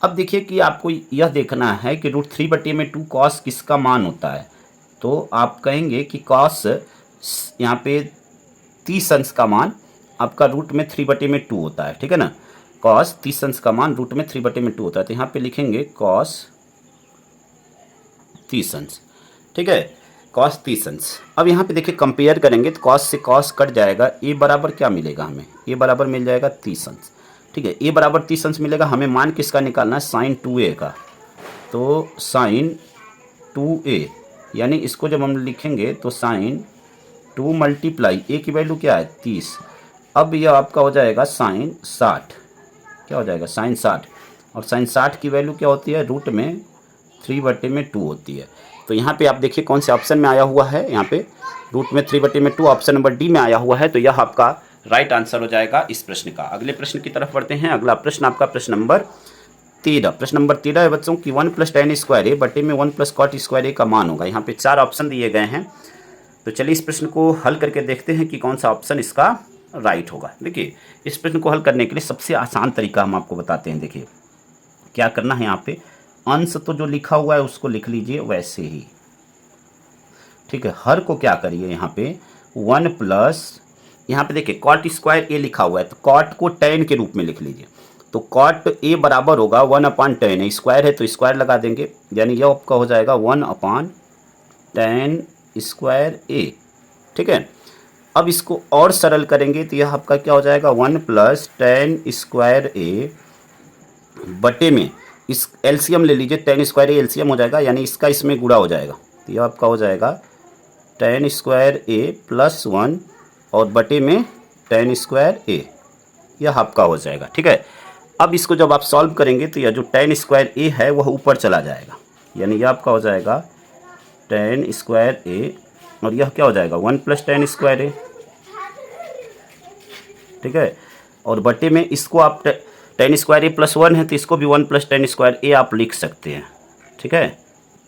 अब देखिए कि आपको यह देखना है कि √3/2 कॉस किसका मान होता है। तो आप कहेंगे कि कॉस यहाँ पे 30 अंश का मान आपका रूट में 3/2 होता है। ठीक है ना, कॉस 30 अंश का मान रूट में 3/2 होता है। तो यहाँ पे लिखेंगे कॉस 30 अंश। ठीक है, कॉस 30 अंश। अब यहाँ पे देखिए कंपेयर करेंगे तो कॉस से कॉस कट जाएगा, ए बराबर क्या मिलेगा हमें, ए बराबर मिल जाएगा 30 अंश। ठीक है, ए बराबर 30 अंश मिलेगा, हमें मान किसका निकालना है, साइन 2a का। तो साइन 2a यानी इसको जब हम लिखेंगे तो साइन 2 मल्टीप्लाई ए की वैल्यू क्या है 30। अब यह आपका हो जाएगा साइन 60, क्या हो जाएगा साइन 60, और साइन 60 की वैल्यू क्या होती है, रूट में 3/2 होती है। तो यहाँ पे आप देखिए कौन से ऑप्शन में आया हुआ है, यहाँ पे रूट में 3/2 ऑप्शन नंबर डी में आया हुआ है। तो यह आपका राइट आंसर हो जाएगा इस प्रश्न का। अगले प्रश्न की तरफ बढ़ते हैं। अगला प्रश्न आपका प्रश्न नंबर 13। प्रश्न नंबर 13 है बच्चों कि 1 + tan स्क्वायर ए बटे में 1 + cot स्क्वायर ए का मान होगा। यहाँ पे 4 ऑप्शन दिए गए हैं, तो चलिए इस प्रश्न को हल करके देखते हैं कि कौन सा ऑप्शन इसका राइट होगा। देखिए इस प्रश्न को हल करने के लिए सबसे आसान तरीका हम आपको बताते हैं। देखिए क्या करना है, यहाँ पे अंश तो जो लिखा हुआ है उसको लिख लीजिए वैसे ही, ठीक है। हर को क्या करिए, यहाँ पे 1 प्लस, यहाँ पे देखिए कॉट स्क्वायर ए लिखा हुआ है तो कॉट को tan के रूप में लिख लीजिए। तो कॉट ए बराबर होगा 1/tan है, स्क्वायर है तो स्क्वायर लगा देंगे, यानी यह आपका हो जाएगा 1/tan स्क्वायर ए। ठीक है, अब इसको और सरल करेंगे तो यह आपका क्या हो जाएगा 1 + tan स्क्वायर ए बटे में इस एलसीएम ले लीजिए, tan स्क्वायर ए एलसीएम हो जाएगा, यानी इसका इसमें गुणा हो जाएगा। तो यह आपका हो जाएगा tan स्क्वायर ए + 1 और बटे में tan स्क्वायर ए, यह आपका हो जाएगा। ठीक है, अब इसको जब आप सॉल्व करेंगे तो यह जो tan स्क्वायर ए है वह ऊपर चला जाएगा, यानी यह आपका हो जाएगा tan स्क्वायर ए और यह क्या हो जाएगा 1 + tan स्क्वायर ए। ठीक है, और बटे में इसको आप tan स्क्वायर ए + 1 है तो इसको भी 1 + tan स्क्वायर ए आप लिख सकते हैं। ठीक है,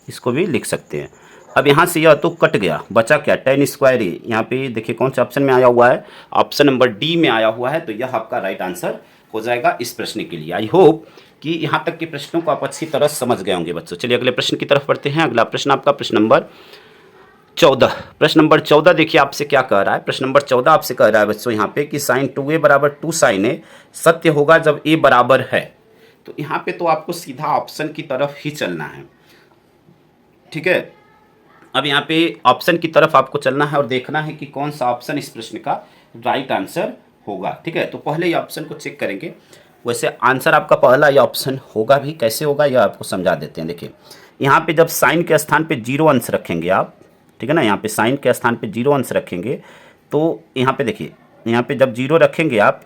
इसको भी लिख सकते हैं। अब यहाँ से यह तो कट गया, बचा क्या tan स्क्वायर ए। यहाँ पे देखिए कौन से ऑप्शन में आया हुआ है, ऑप्शन नंबर डी में आया हुआ है। तो यह आपका राइट आंसर हो जाएगा इस प्रश्न के लिए। आई होप कि यहाँ तक के प्रश्नों को आप अच्छी तरह समझ गए होंगे बच्चों। चलिए अगले प्रश्न की तरफ बढ़ते हैं। अगला प्रश्न आपका प्रश्न नंबर 14। प्रश्न नंबर 14 देखिए आपसे क्या कह रहा है। प्रश्न नंबर 14 आपसे कह रहा है बच्चों यहाँ पे कि साइन 2a = 2 sin a सत्य होगा जब a बराबर है। तो यहाँ पे तो आपको सीधा ऑप्शन की तरफ ही चलना है। ठीक है, अब यहाँ पे ऑप्शन की तरफ आपको चलना है और देखना है कि कौन सा ऑप्शन इस प्रश्न का राइट आंसर होगा। ठीक है, तो पहले ये ऑप्शन को चेक करेंगे। वैसे आंसर आपका पहला ये ऑप्शन होगा भी, कैसे होगा यह आपको समझा देते हैं। देखिए यहाँ पे जब साइन के स्थान पे 0 अंश रखेंगे आप, ठीक है ना, यहाँ पे साइन के स्थान पे 0 अंश रखेंगे तो यहाँ पे देखिए, यहाँ पे जब 0 रखेंगे आप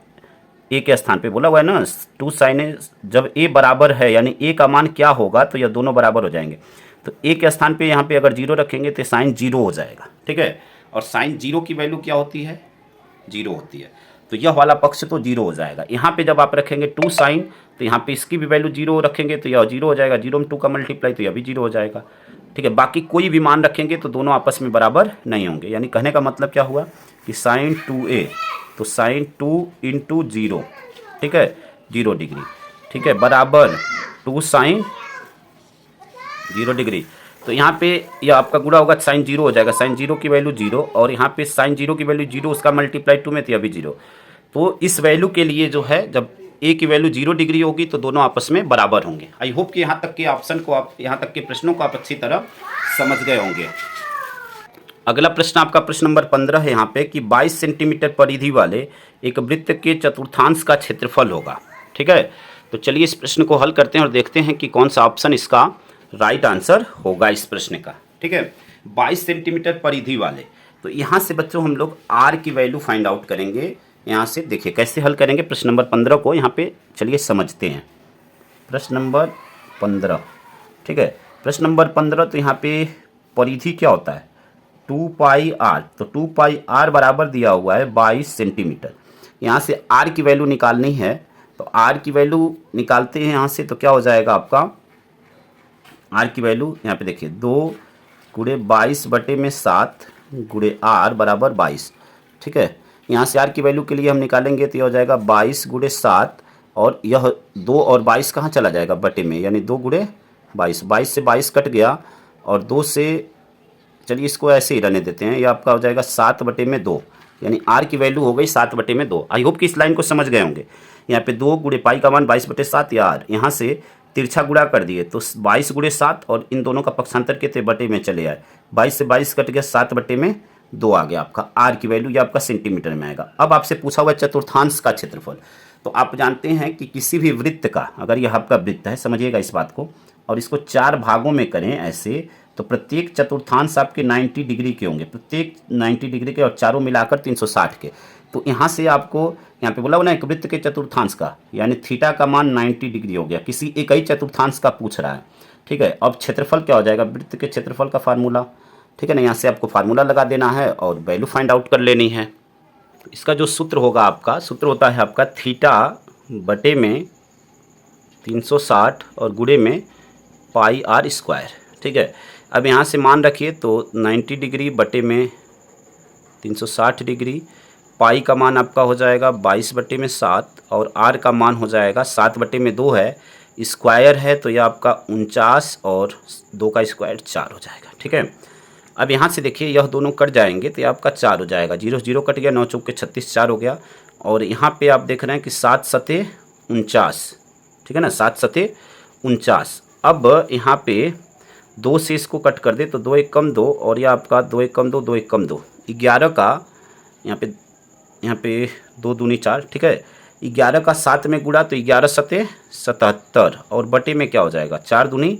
ए के स्थान पे, बोला हुआ है ना 2 sin a, जब ए बराबर है यानी ए का मान क्या होगा, तो यह दोनों बराबर हो जाएंगे। तो ए के स्थान पे यहाँ पे अगर 0 रखेंगे तो साइन 0 हो जाएगा। ठीक है, और साइन 0 की वैल्यू क्या होती है, 0 होती है। तो यह वाला पक्ष तो 0 हो जाएगा। यहाँ पे जब आप रखेंगे 2 sin, तो यहाँ पे इसकी भी वैल्यू 0 रखेंगे तो यह 0 हो जाएगा। 0 में 2 का मल्टीप्लाई तो यह भी 0 हो जाएगा। ठीक है, बाकी कोई भी मान रखेंगे तो दोनों आपस में बराबर नहीं होंगे। यानी कहने का मतलब क्या हुआ कि साइन 2a, तो साइन 2 × 0, ठीक है 0 डिग्री, ठीक है, बराबर 2 sin 0 डिग्री। तो यहाँ पे यह आपका गुणा होगा, साइन 0 हो जाएगा। साइन 0 की वैल्यू 0 और यहाँ पे साइन 0 की वैल्यू 0, उसका मल्टीप्लाई 2 में तो यह भी 0। तो इस वैल्यू के लिए जो है जब ए की वैल्यू 0 डिग्री होगी तो दोनों आपस में बराबर होंगे। आई होप कि यहाँ तक के ऑप्शन को आप, यहाँ तक के प्रश्नों को आप अच्छी तरह समझ गए होंगे। अगला प्रश्न आपका प्रश्न नंबर 15 है यहाँ पे कि 22 सेंटीमीटर परिधि वाले एक वृत्त के चतुर्थांश का क्षेत्रफल होगा। ठीक है, तो चलिए इस प्रश्न को हल करते हैं और देखते हैं कि कौन सा ऑप्शन इसका राइट आंसर होगा इस प्रश्न का। ठीक है, 22 सेंटीमीटर परिधि वाले, तो यहाँ से बच्चों हम लोग आर की वैल्यू फाइंड आउट करेंगे। यहाँ से देखिए कैसे हल करेंगे प्रश्न नंबर 15 को, यहाँ पे चलिए समझते हैं। प्रश्न नंबर 15, ठीक है, प्रश्न नंबर 15, तो यहाँ पे परिधि क्या होता है 2πr, तो 2πr बराबर दिया हुआ है 22 सेंटीमीटर। यहाँ से r की वैल्यू निकालनी है, तो r की वैल्यू निकालते हैं यहाँ से, तो क्या हो जाएगा आपका r की वैल्यू यहाँ पे देखिए 2 × 22/7 × r बराबर 22। ठीक है, यहाँ से r की वैल्यू के लिए हम निकालेंगे तो यह हो जाएगा 22 × 7 और यह 2 और 22 कहाँ चला जाएगा बटे में, यानी 2 × 22, 22 से 22 कट गया और 2 से, चलिए इसको ऐसे ही रहने देते हैं, यह आपका हो जाएगा 7/2, यानी r की वैल्यू हो गई 7/2। आई होप कि इस लाइन को समझ गए होंगे। यहाँ पे 2 × पाई का मान 22/7 या r, यहाँ से तिरछा गुणा कर दिए तो 22 गुणे 7 और इन दोनों का पक्षांतर के थे बटे में चले आए, 22 से 22 कट गया, 7 बटे में 2 आ गया आपका। आर की वैल्यू ये आपका सेंटीमीटर में आएगा। अब आपसे पूछा हुआ चतुर्थांश का क्षेत्रफल, तो आप जानते हैं कि किसी भी वृत्त का, अगर यह आपका वृत्त है, समझिएगा इस बात को, और इसको 4 भागों में करें ऐसे, तो प्रत्येक चतुर्थांश आपके 90 डिग्री के होंगे, प्रत्येक 90 डिग्री के, और चारों मिलाकर 360 के। तो यहाँ से आपको यहाँ पे बोला हुआ ना एक वृत्त के चतुर्थांश का, यानी थीटा का मान 90 डिग्री हो गया, किसी एक ही चतुर्थांश का पूछ रहा है। ठीक है, अब क्षेत्रफल क्या हो जाएगा, वृत्त के क्षेत्रफल का फार्मूला। ठीक है ना, यहाँ से आपको फार्मूला लगा देना है और वैल्यू फाइंड आउट कर लेनी है। इसका जो सूत्र होगा, आपका सूत्र होता है आपका थीटा बटे में 360 और गुणे में पाई आर स्क्वायर। ठीक है, अब यहाँ से मान रखिए तो 90 डिग्री बटे में 360 डिग्री, पाई का मान आपका हो जाएगा 22 बटे में 7 और आर का मान हो जाएगा 7 बटे में 2 है, स्क्वायर है तो यह आपका 49 और 2 का स्क्वायर 4 हो जाएगा। ठीक है, अब यहाँ से देखिए यह दोनों कट जाएंगे तो ये आपका 4 हो जाएगा, 0 0 कट गया, 9 चौके 36, 4 हो गया। और यहाँ पे आप देख रहे हैं कि 7 सते 49, ठीक है ना, 7 सते 49। अब यहाँ पे 2 से इसको कट कर दे तो 2 एक कम 2 और यह आपका 2 एक कम 2, 2 एक कम 2, 11 का यहाँ पे 2 दूनी 4। ठीक है, 11 का 7 में गुणा तो 11 सते 77 और बटे में क्या हो जाएगा, 4 दूनी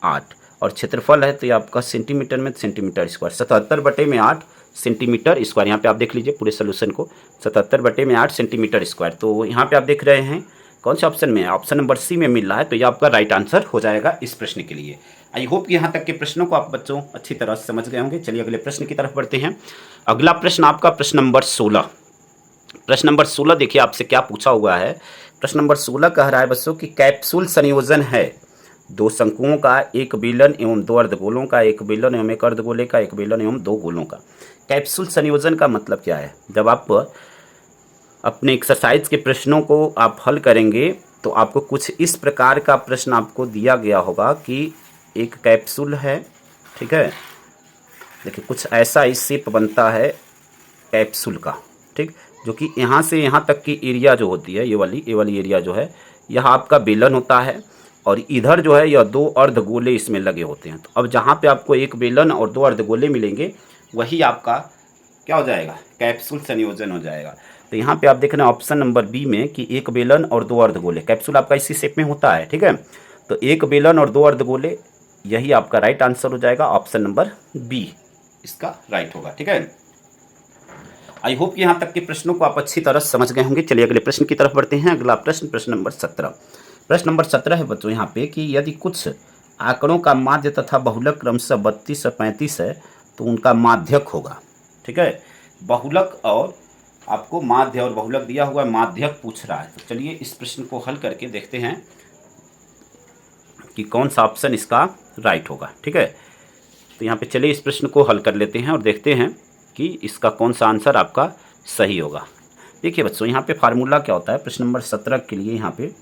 8 और क्षेत्रफल है तो ये आपका सेंटीमीटर में सेंटीमीटर स्क्वायर, 77 बटे में 8 सेंटीमीटर स्क्वायर। यहाँ पे आप देख लीजिए पूरे सोल्यूशन को, 77 बटे में 8 सेंटीमीटर स्क्वायर। तो यहाँ पे आप देख रहे हैं कौन से ऑप्शन में है, ऑप्शन नंबर सी में मिल रहा है, तो ये आपका राइट आंसर हो जाएगा इस प्रश्न के लिए। आई होप कि यहाँ तक के प्रश्नों को आप बच्चों अच्छी तरह से समझ गए होंगे। चलिए अगले प्रश्न की तरफ बढ़ते हैं। अगला प्रश्न आपका प्रश्न नंबर 16। प्रश्न नंबर 16 देखिए आपसे क्या पूछा हुआ है। प्रश्न नंबर 16 कह रहा है बच्चों कि कैप्सूल संयोजन है 2 शंकुओं का, 1 बेलन एवं 2 अर्धगोलों का, 1 बेलन एवं 1 अर्धगोले का, 1 बेलन एवं 2 गोलों का। कैप्सूल संयोजन का मतलब क्या है, जब आप अपने एक्सरसाइज के प्रश्नों को आप हल करेंगे तो आपको कुछ इस प्रकार का प्रश्न आपको दिया गया होगा कि एक कैप्सूल है, ठीक है, देखिए कुछ ऐसा इस शेप बनता है कैप्सूल का, ठीक, जो कि यहाँ से यहाँ तक की एरिया जो होती है, ये वाली एरिया जो है, यह आपका बेलन होता है और इधर जो है यह 2 अर्धगोले इसमें लगे होते हैं। तो अब जहाँ पे आपको 1 बेलन और 2 अर्धगोले मिलेंगे वही आपका क्या हो जाएगा, कैप्सूल संयोजन हो जाएगा। तो यहाँ पे आप देख रहे हैं ऑप्शन नंबर बी में कि 1 बेलन और 2 अर्धगोले, कैप्सूल आपका इसी शेप में होता है, ठीक है। तो 1 बेलन और 2 अर्धगोले, यही आपका राइट आंसर हो जाएगा, ऑप्शन नंबर बी इसका राइट होगा, ठीक है। आई होप यहाँ तक के प्रश्नों को आप अच्छी तरह समझ गए होंगे। चलिए अगले प्रश्न की तरफ बढ़ते हैं। अगला प्रश्न प्रश्न नंबर 17। प्रश्न नंबर 17 है बच्चों यहाँ पे कि यदि कुछ आंकड़ों का माध्य तथा बहुलक क्रमशः 32 और 35 है तो उनका माध्यक होगा, ठीक है। बहुलक और आपको माध्य और बहुलक दिया हुआ है, माध्यक पूछ रहा है। तो चलिए इस प्रश्न को हल करके देखते हैं कि कौन सा ऑप्शन इसका राइट होगा, ठीक है। तो यहाँ पे चलिए इस प्रश्न को हल कर लेते हैं और देखते हैं कि इसका कौन सा आंसर आपका सही होगा। देखिए बच्चों यहाँ पे फार्मूला क्या होता है प्रश्न नंबर 17 के लिए। यहाँ पे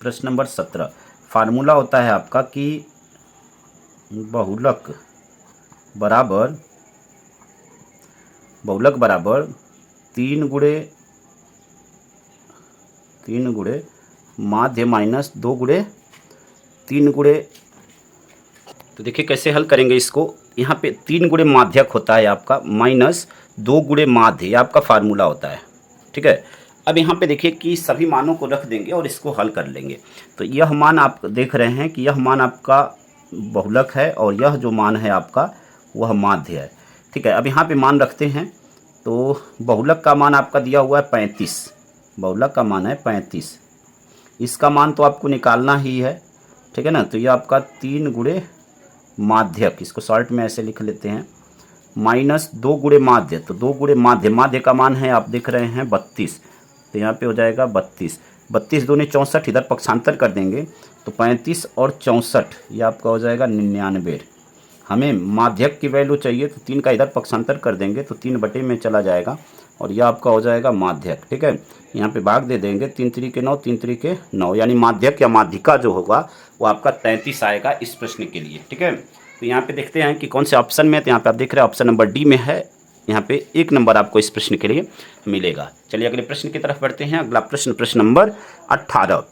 प्रश्न नंबर 17 फार्मूला होता है आपका कि बहुलक बराबर 3 गुणे माध्य माइनस 2 गुणे 3 गुणे। तो देखिए कैसे हल करेंगे इसको। यहाँ पे 3 गुणे माध्यक होता है आपका माइनस 2 गुणे माध्य, ये आपका फार्मूला होता है, ठीक है। अब यहाँ पे देखिए कि सभी मानों को रख देंगे और इसको हल कर लेंगे। तो यह मान आप देख रहे हैं कि यह मान आपका बहुलक है और यह जो मान है आपका वह माध्य है, ठीक है। अब यहाँ पे मान रखते हैं तो बहुलक का मान आपका दिया हुआ है 35, बहुलक का मान है 35, इसका मान तो आपको निकालना ही है, ठीक है ना। तो यह आपका 3 गुणे माध्यक, इसको शॉर्ट में ऐसे लिख लेते हैं, माइनस 2 गुणे माध्य। तो 2 गुणे माध्य का मान है आप देख रहे हैं 32, तो यहाँ पे हो जाएगा 32, 32 दूनी 64, इधर पक्षांतर कर देंगे तो 35 और 64 ये आपका हो जाएगा 99। हमें माध्यक की वैल्यू चाहिए तो 3 का इधर पक्षांतर कर देंगे तो 3 बटे में चला जाएगा और यह आपका हो जाएगा माध्यक, ठीक है। यहाँ पे भाग दे देंगे, 3 3 के 9, 3 3 के 9, यानी माध्यक या माध्यिका जो होगा वो आपका 33 आएगा इस प्रश्न के लिए, ठीक है। तो यहाँ पे देखते हैं कि कौन से ऑप्शन में है। तो यहाँ पे आप देख रहे हैं ऑप्शन नंबर डी में है, यहाँ पे 1 नंबर आपको इस प्रश्न के लिए मिलेगा। चलिए अगले प्रश्न की तरफ बढ़ते हैं। अगला प्रश्न प्रश्न नंबर 18।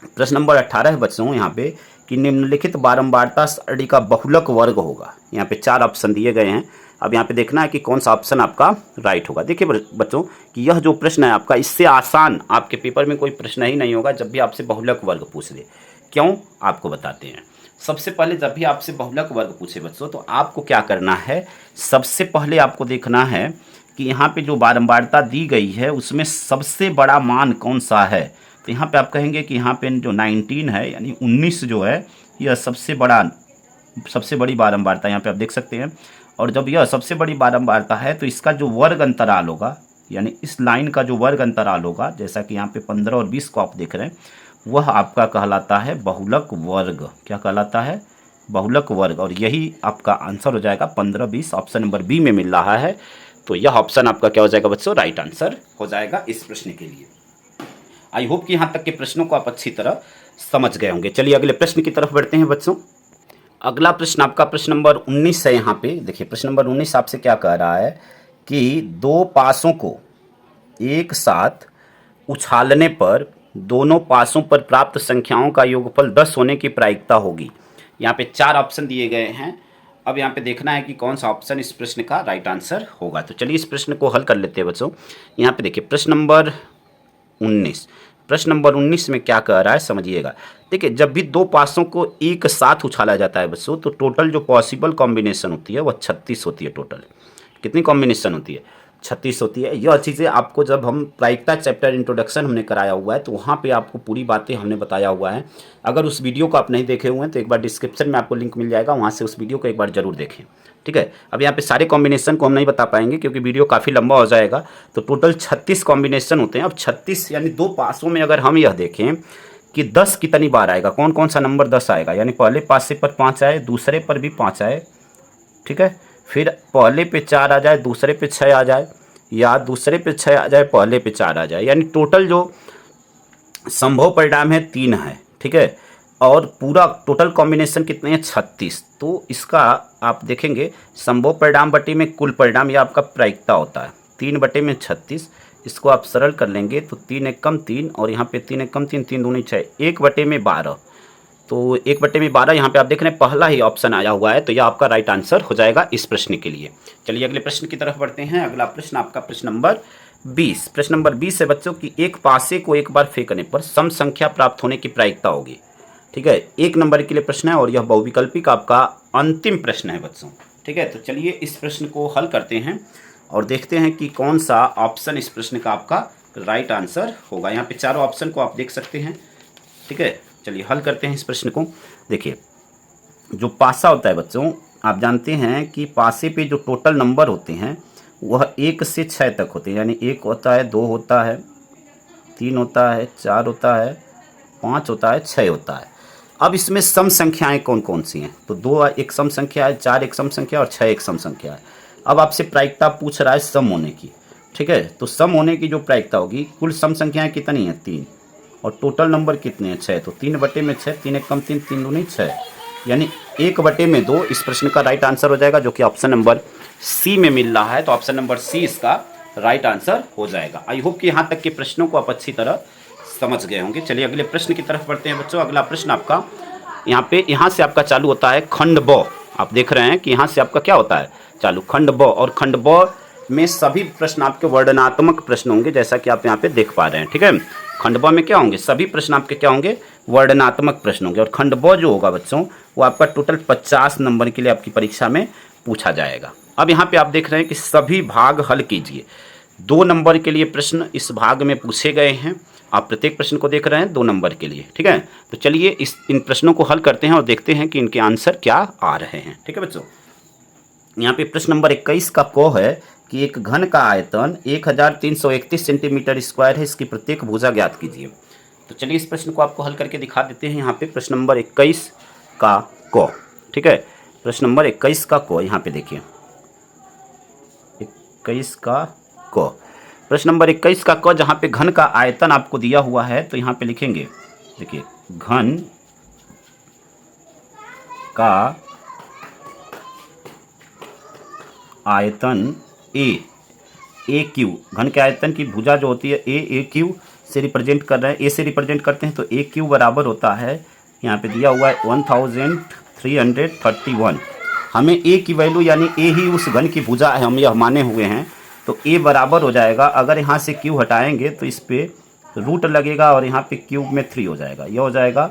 प्रश्न नंबर 18 है बच्चों यहाँ पे कि निम्नलिखित बारंबारता सरणी का बहुलक वर्ग होगा। यहाँ पे 4 ऑप्शन दिए गए हैं। अब यहाँ पे देखना है कि कौन सा ऑप्शन आपका राइट होगा। देखिए बच्चों कि यह जो प्रश्न है आपका, इससे आसान आपके पेपर में कोई प्रश्न ही नहीं होगा जब भी आपसे बहुलक वर्ग पूछ ले। क्यों, आपको बताते हैं। सबसे पहले जब भी आपसे बहुलक वर्ग पूछे बच्चों, तो आपको क्या करना है, सबसे पहले आपको देखना है कि यहाँ पे जो बारंबारता दी गई है उसमें सबसे बड़ा मान कौन सा है। तो यहाँ पे आप कहेंगे कि यहाँ पे जो 19 है यानी 19 जो है, यह सबसे बड़ी बारंबारता यहाँ पे आप देख सकते हैं। और जब यह सबसे बड़ी बारंबारता है तो इसका जो वर्ग अंतराल होगा, यानी इस लाइन का जो वर्ग अंतराल होगा, जैसा कि यहाँ पे 15 और 20 को आप देख रहे हैं, वह आपका कहलाता है बहुलक वर्ग। क्या कहलाता है, बहुलक वर्ग। और यही आपका आंसर हो जाएगा 15 20, ऑप्शन नंबर बी में मिल रहा है। तो यह ऑप्शन आपका क्या हो जाएगा बच्चों, राइट आंसर हो जाएगा इस प्रश्न के लिए। आई होप कि यहाँ तक के प्रश्नों को आप अच्छी तरह समझ गए होंगे। चलिए अगले प्रश्न की तरफ बढ़ते हैं बच्चों। अगला प्रश्न आपका प्रश्न नंबर 19 है। यहाँ पे देखिए प्रश्न नंबर 19 आपसे क्या कह रहा है कि दो पासों को एक साथ उछालने पर दोनों पासों पर प्राप्त संख्याओं का योगफल 10 होने की प्रायिकता होगी। यहाँ पे 4 ऑप्शन दिए गए हैं। अब यहाँ पे देखना है कि कौन सा ऑप्शन इस प्रश्न का राइट आंसर होगा। तो चलिए इस प्रश्न को हल कर लेते हैं बच्चों। यहाँ पे देखिए प्रश्न नंबर 19 में क्या कह रहा है समझिएगा। देखिए जब भी दो पासों को एक साथ उछाला जाता है बच्चों, तो टोटल जो पॉसिबल कॉम्बिनेशन होती है वह 36 होती है। टोटल कितनी कॉम्बिनेशन होती है, 36 होती है। यह चीज़ें आपको जब हम प्रायिकता चैप्टर इंट्रोडक्शन हमने कराया हुआ है तो वहाँ पे आपको पूरी बातें हमने बताया हुआ है। अगर उस वीडियो को आप नहीं देखे हुए हैं तो एक बार डिस्क्रिप्शन में आपको लिंक मिल जाएगा, वहाँ से उस वीडियो को एक बार जरूर देखें। ठीक है, अब यहाँ पे सारे कॉम्बिनेशन को हम नहीं बता पाएंगे क्योंकि वीडियो काफ़ी लंबा हो जाएगा। तो टोटल 36 कॉम्बिनेशन होते हैं। अब 36 यानी दो पासों में अगर हम यह देखें कि 10 कितनी बार आएगा, कौन कौन सा नंबर 10 आएगा, यानी पहले पासे पर 5 आए, दूसरे पर भी 5 आए, ठीक है, फिर पहले पे 4 आ जाए, दूसरे पे 6 आ जाए, या दूसरे पे 6 आ जाए, पहले पे 4 आ जाए, यानी टोटल जो संभव परिणाम है 3 है। ठीक है, और पूरा टोटल कॉम्बिनेशन कितने हैं, 36। तो इसका आप देखेंगे संभव परिणाम बटे में कुल परिणाम, यह आपका प्रायिकता होता है 3 बटे में 36। इसको आप सरल कर लेंगे तो 3 एक कम 3, और यहाँ पे 3 एक कम 3, 3 दूनी 6, 1 बटे में 12। तो 1 बटे में 12 यहाँ पे आप देख रहे हैं पहला ही ऑप्शन आया हुआ है, तो यह आपका राइट आंसर हो जाएगा इस प्रश्न के लिए। चलिए अगले प्रश्न की तरफ बढ़ते हैं। अगला प्रश्न आपका प्रश्न नंबर 20। प्रश्न नंबर 20 है बच्चों कि एक पासे को एक बार फेंकने पर सम संख्या प्राप्त होने की प्रायिकता होगी। ठीक है, 1 नंबर के लिए प्रश्न है और यह बहुविकल्पिक आपका अंतिम प्रश्न है बच्चों। ठीक है, तो चलिए इस प्रश्न को हल करते हैं और देखते हैं कि कौन सा ऑप्शन इस प्रश्न का आपका राइट आंसर होगा। यहाँ पे चारों ऑप्शन को आप देख सकते हैं। ठीक है, चलिए हल करते हैं इस प्रश्न को। देखिए जो पासा होता है बच्चों, आप जानते हैं कि पासे पे जो टोटल नंबर होते हैं वह 1 से 6 तक होते हैं, यानी 1 होता है, 2 होता है, 3 होता है, 4 होता है, 5 होता है, 6 होता है। अब इसमें सम संख्याएं कौन कौन सी हैं, तो 2 एक सम संख्या है, 4 एक सम संख्या और 6 एक सम संख्या है। अब आपसे प्रायिकता पूछ रहा है सम होने की। ठीक है, तो सम होने की जो प्रायिकता होगी, कुल सम संख्याएं कितनी हैं 3, और टोटल नंबर कितने हैं 6, तो 3 बटे में 6, 3 एक कम 3, 3 दूनी 6, यानी 1 बटे में 2 इस प्रश्न का राइट आंसर हो जाएगा, जो कि ऑप्शन नंबर सी में मिल रहा है। तो ऑप्शन नंबर सी इसका राइट आंसर हो जाएगा। आई होप कि यहाँ तक के प्रश्नों को आप अच्छी तरह समझ गए होंगे। चलिए अगले प्रश्न की तरफ बढ़ते हैं बच्चों। अगला प्रश्न आपका यहाँ से आपका चालू होता है खंड ब। आप देख रहे हैं कि यहाँ से आपका क्या होता है चालू, खंड ब। और खंड ब में सभी प्रश्न आपके वर्णनात्मक प्रश्न होंगे, जैसा कि आप यहाँ पे देख पा रहे हैं। ठीक है, खंड ब में क्या होंगे, सभी प्रश्न आपके क्या होंगे, वर्णनात्मक प्रश्न होंगे। और खंड ब जो होगा बच्चों, वो आपका टोटल 50 नंबर के लिए आपकी परीक्षा में पूछा जाएगा। अब यहाँ पे आप देख रहे हैं कि सभी भाग हल कीजिए। 2 नंबर के लिए प्रश्न इस भाग में पूछे गए हैं। आप प्रत्येक प्रश्न को देख रहे हैं 2 नंबर के लिए। ठीक है, तो चलिए इन प्रश्नों को हल करते हैं और देखते हैं कि इनके आंसर क्या आ रहे हैं। ठीक है बच्चों, यहाँ पे प्रश्न नंबर 21 का क है कि एक घन का आयतन 1331 सेंटीमीटर स्क्वायर है, इसकी प्रत्येक भुजा ज्ञात कीजिए। तो चलिए इस प्रश्न को आपको हल करके दिखा देते हैं। यहाँ पे प्रश्न नंबर 21 का क। ठीक है, प्रश्न नंबर 21 का क, यहाँ पे देखिए 21 का क, प्रश्न नंबर 21 का क, जहाँ पे घन का आयतन आपको दिया हुआ है, तो यहाँ पे लिखेंगे देखिए घन का आयतन A, ए क्यू, घन के आयतन की भुजा जो होती है ए क्यू से रिप्रेजेंट कर रहे हैं, ए से रिप्रेजेंट करते हैं, तो ए क्यू बराबर होता है, यहाँ पे दिया हुआ है 1331। हमें ए की वैल्यू यानी ए ही उस घन की भुजा है, हम यह माने हुए हैं, तो ए बराबर हो जाएगा, अगर यहाँ से क्यू हटाएंगे तो इस पर रूट लगेगा और यहाँ पे क्यूब में 3 हो जाएगा, यह हो जाएगा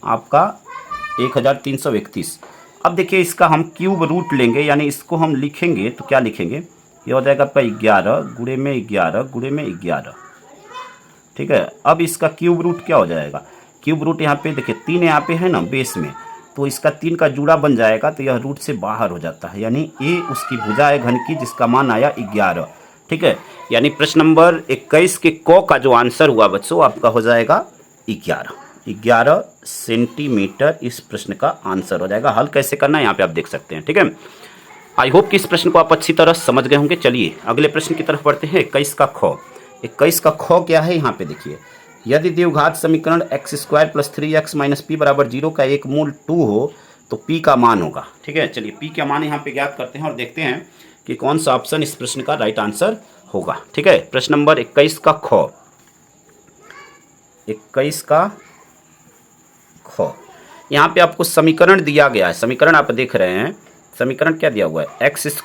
आपका 1331। अब देखिए इसका हम क्यूब रूट लेंगे, यानी इसको हम लिखेंगे तो क्या लिखेंगे, ये हो जाएगा आपका 11 गुणे में 11 गुणे में 11, ठीक है। अब इसका क्यूब रूट क्या हो जाएगा, क्यूब रूट यहाँ पे देखिए 3 यहाँ पे है ना बेस में, तो इसका 3 का जुड़ा बन जाएगा, तो यह रूट से बाहर हो जाता है, यानी ए उसकी भुजा है घन की जिसका मान आया 11, ठीक है। यानी प्रश्न नंबर 21 के क का जो आंसर हुआ बच्चों आपका हो जाएगा 11 सेंटीमीटर, इस प्रश्न का आंसर हो जाएगा। हल कैसे करना है यहाँ पे आप देख सकते हैं, ठीक है। आई होप कि इस प्रश्न को आप अच्छी तरह समझ गए होंगे। चलिए अगले प्रश्न की तरफ बढ़ते हैं। 21 का ख। 21 का ख क्या है, यहाँ पे देखिए, यदि द्विघात समीकरण x² + 3x - p = 0 का एक मूल 2 हो तो p का मान होगा, ठीक है। चलिए p का मान यहाँ पे ज्ञात करते हैं और देखते हैं कि कौन सा ऑप्शन इस प्रश्न का राइट आंसर होगा, ठीक है। प्रश्न नंबर 21 का ख। 21 का ख, यहाँ पे आपको समीकरण दिया गया है, समीकरण आप देख रहे हैं, समीकरण क्या दिया हुआ है, x² +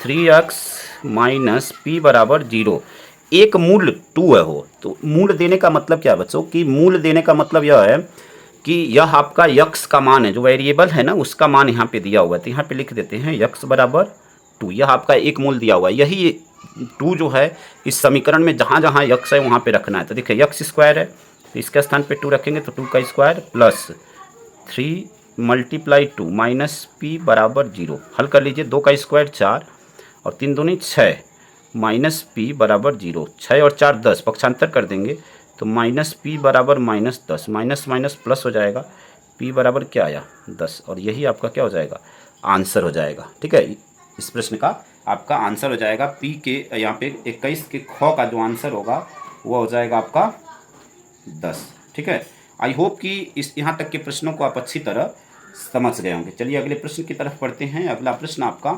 3x - p = 0, एक मूल 2 है हो, तो मूल देने का मतलब क्या है बच्चों, कि मूल देने का मतलब यह है कि यह आपका यक्स का मान है, जो वेरिएबल है ना उसका मान यहाँ पे दिया हुआ है, तो यहाँ पे लिख देते हैं यक्स बराबर 2, यह आपका एक मूल दिया हुआ है। यही 2 जो है इस समीकरण में जहाँ जहाँ यक्स है वहाँ पे रखना है, तो देखिए यक्स स्क्वायर है तो इसके स्थान पे 2 रखेंगे, तो 2 का स्क्वायर प्लस 3 × 2 माइनस p बराबर 0। हल कर लीजिए, 2 का स्क्वायर 4 और 3 दूनी 6 माइनस p बराबर 0, 6 और 4 10, पक्षांतर कर देंगे तो माइनस p बराबर -10, माइनस माइनस प्लस हो जाएगा, p बराबर क्या आया 10, और यही आपका क्या हो जाएगा आंसर हो जाएगा, ठीक है। इस प्रश्न का आपका आंसर हो जाएगा p के यहाँ पे 21 के ख का जो आंसर होगा वो हो जाएगा आपका 10, ठीक है। आई होप कि इस यहाँ तक के प्रश्नों को आप अच्छी तरह समझ गए होंगे। चलिए अगले प्रश्न की तरफ बढ़ते हैं। अगला प्रश्न आपका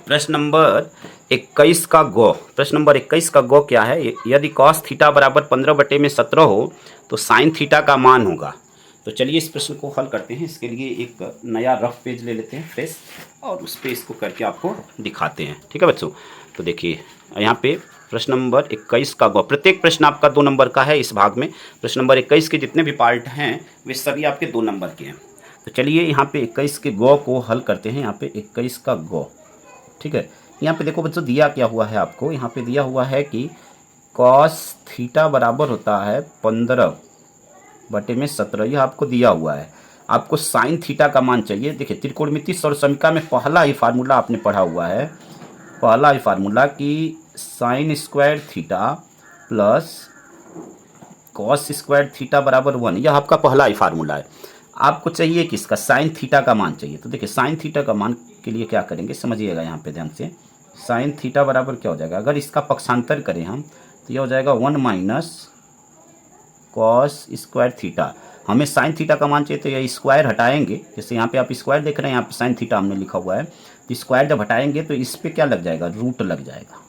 प्रश्न नंबर 21 का गौ। प्रश्न नंबर 21 का गौ क्या है, यदि cos थीटा बराबर 15/17 हो तो साइन थीटा का मान होगा। तो चलिए इस प्रश्न को हल करते हैं। इसके लिए एक नया रफ पेज ले लेते हैं फ्रेश, और उस पे इसको करके आपको दिखाते हैं, ठीक है बच्चों। तो देखिए यहाँ पे प्रश्न नंबर 21 का गौ, प्रत्येक प्रश्न आपका 2 नंबर का है इस भाग में। प्रश्न नंबर 21 के जितने भी पार्ट हैं वे सभी आपके 2 नंबर के हैं। तो चलिए यहाँ पे 21 के गौ को हल करते हैं। यहाँ पे 21 का गौ, ठीक है। यहाँ पे देखो बच्चों दिया क्या हुआ है आपको, यहाँ पे दिया हुआ है कि cos थीटा बराबर होता है 15/17, यह आपको दिया हुआ है। आपको साइन थीटा का मान चाहिए। देखिए त्रिकोणमिति सर्वसमीका में पहला ही फार्मूला आपने पढ़ा हुआ है, पहला ही फार्मूला कि sin² theta plus cos² theta बराबर 1, यह आपका पहला ही फार्मूला है। आपको चाहिए कि इसका साइन थीटा का मान चाहिए। तो देखिए साइन थीटा का मान के लिए क्या करेंगे समझिएगा यहाँ पे ध्यान से। साइन थीटा बराबर क्या हो जाएगा, अगर इसका पक्षांतर करें हम तो यह हो जाएगा 1 - cos² थीटा। हमें साइन थीटा का मान चाहिए तो यह स्क्वायर हटाएंगे, जैसे यहाँ पे आप स्क्वायर देख रहे हैं, यहाँ पे साइन थीटा हमने लिखा हुआ है, तो स्क्वायर जब हटाएंगे तो इस पर क्या लग जाएगा, रूट लग जाएगा,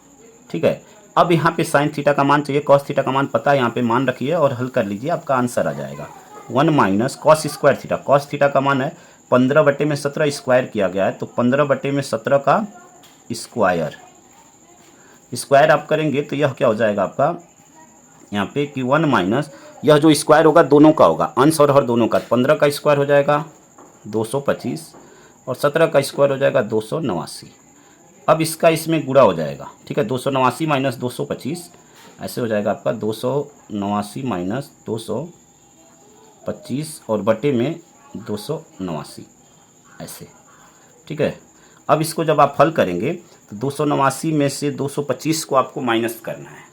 ठीक है। अब यहाँ पे साइन थीटा का मान चाहिए, cos थीटा का मान पता है, यहाँ पे मान रखिए और हल कर लीजिए, आपका आंसर आ जाएगा 1 - cos² थीटा। cos थीटा का मान है 15/17, स्क्वायर किया गया है, तो 15/17 का स्क्वायर आप करेंगे तो यह क्या हो जाएगा आपका यहाँ पे कि 1 - यह जो स्क्वायर होगा दोनों का होगा, अंश और हर दोनों का। 15 का स्क्वायर हो जाएगा 225 और 17 का स्क्वायर हो जाएगा 289। अब इसका इसमें गुणा हो जाएगा, ठीक है। 289 - 225 ऐसे हो जाएगा आपका 289 - 225 और बटे में 289 ऐसे, ठीक है। अब इसको जब आप हल करेंगे तो 289 में से 225 को आपको माइनस करना है,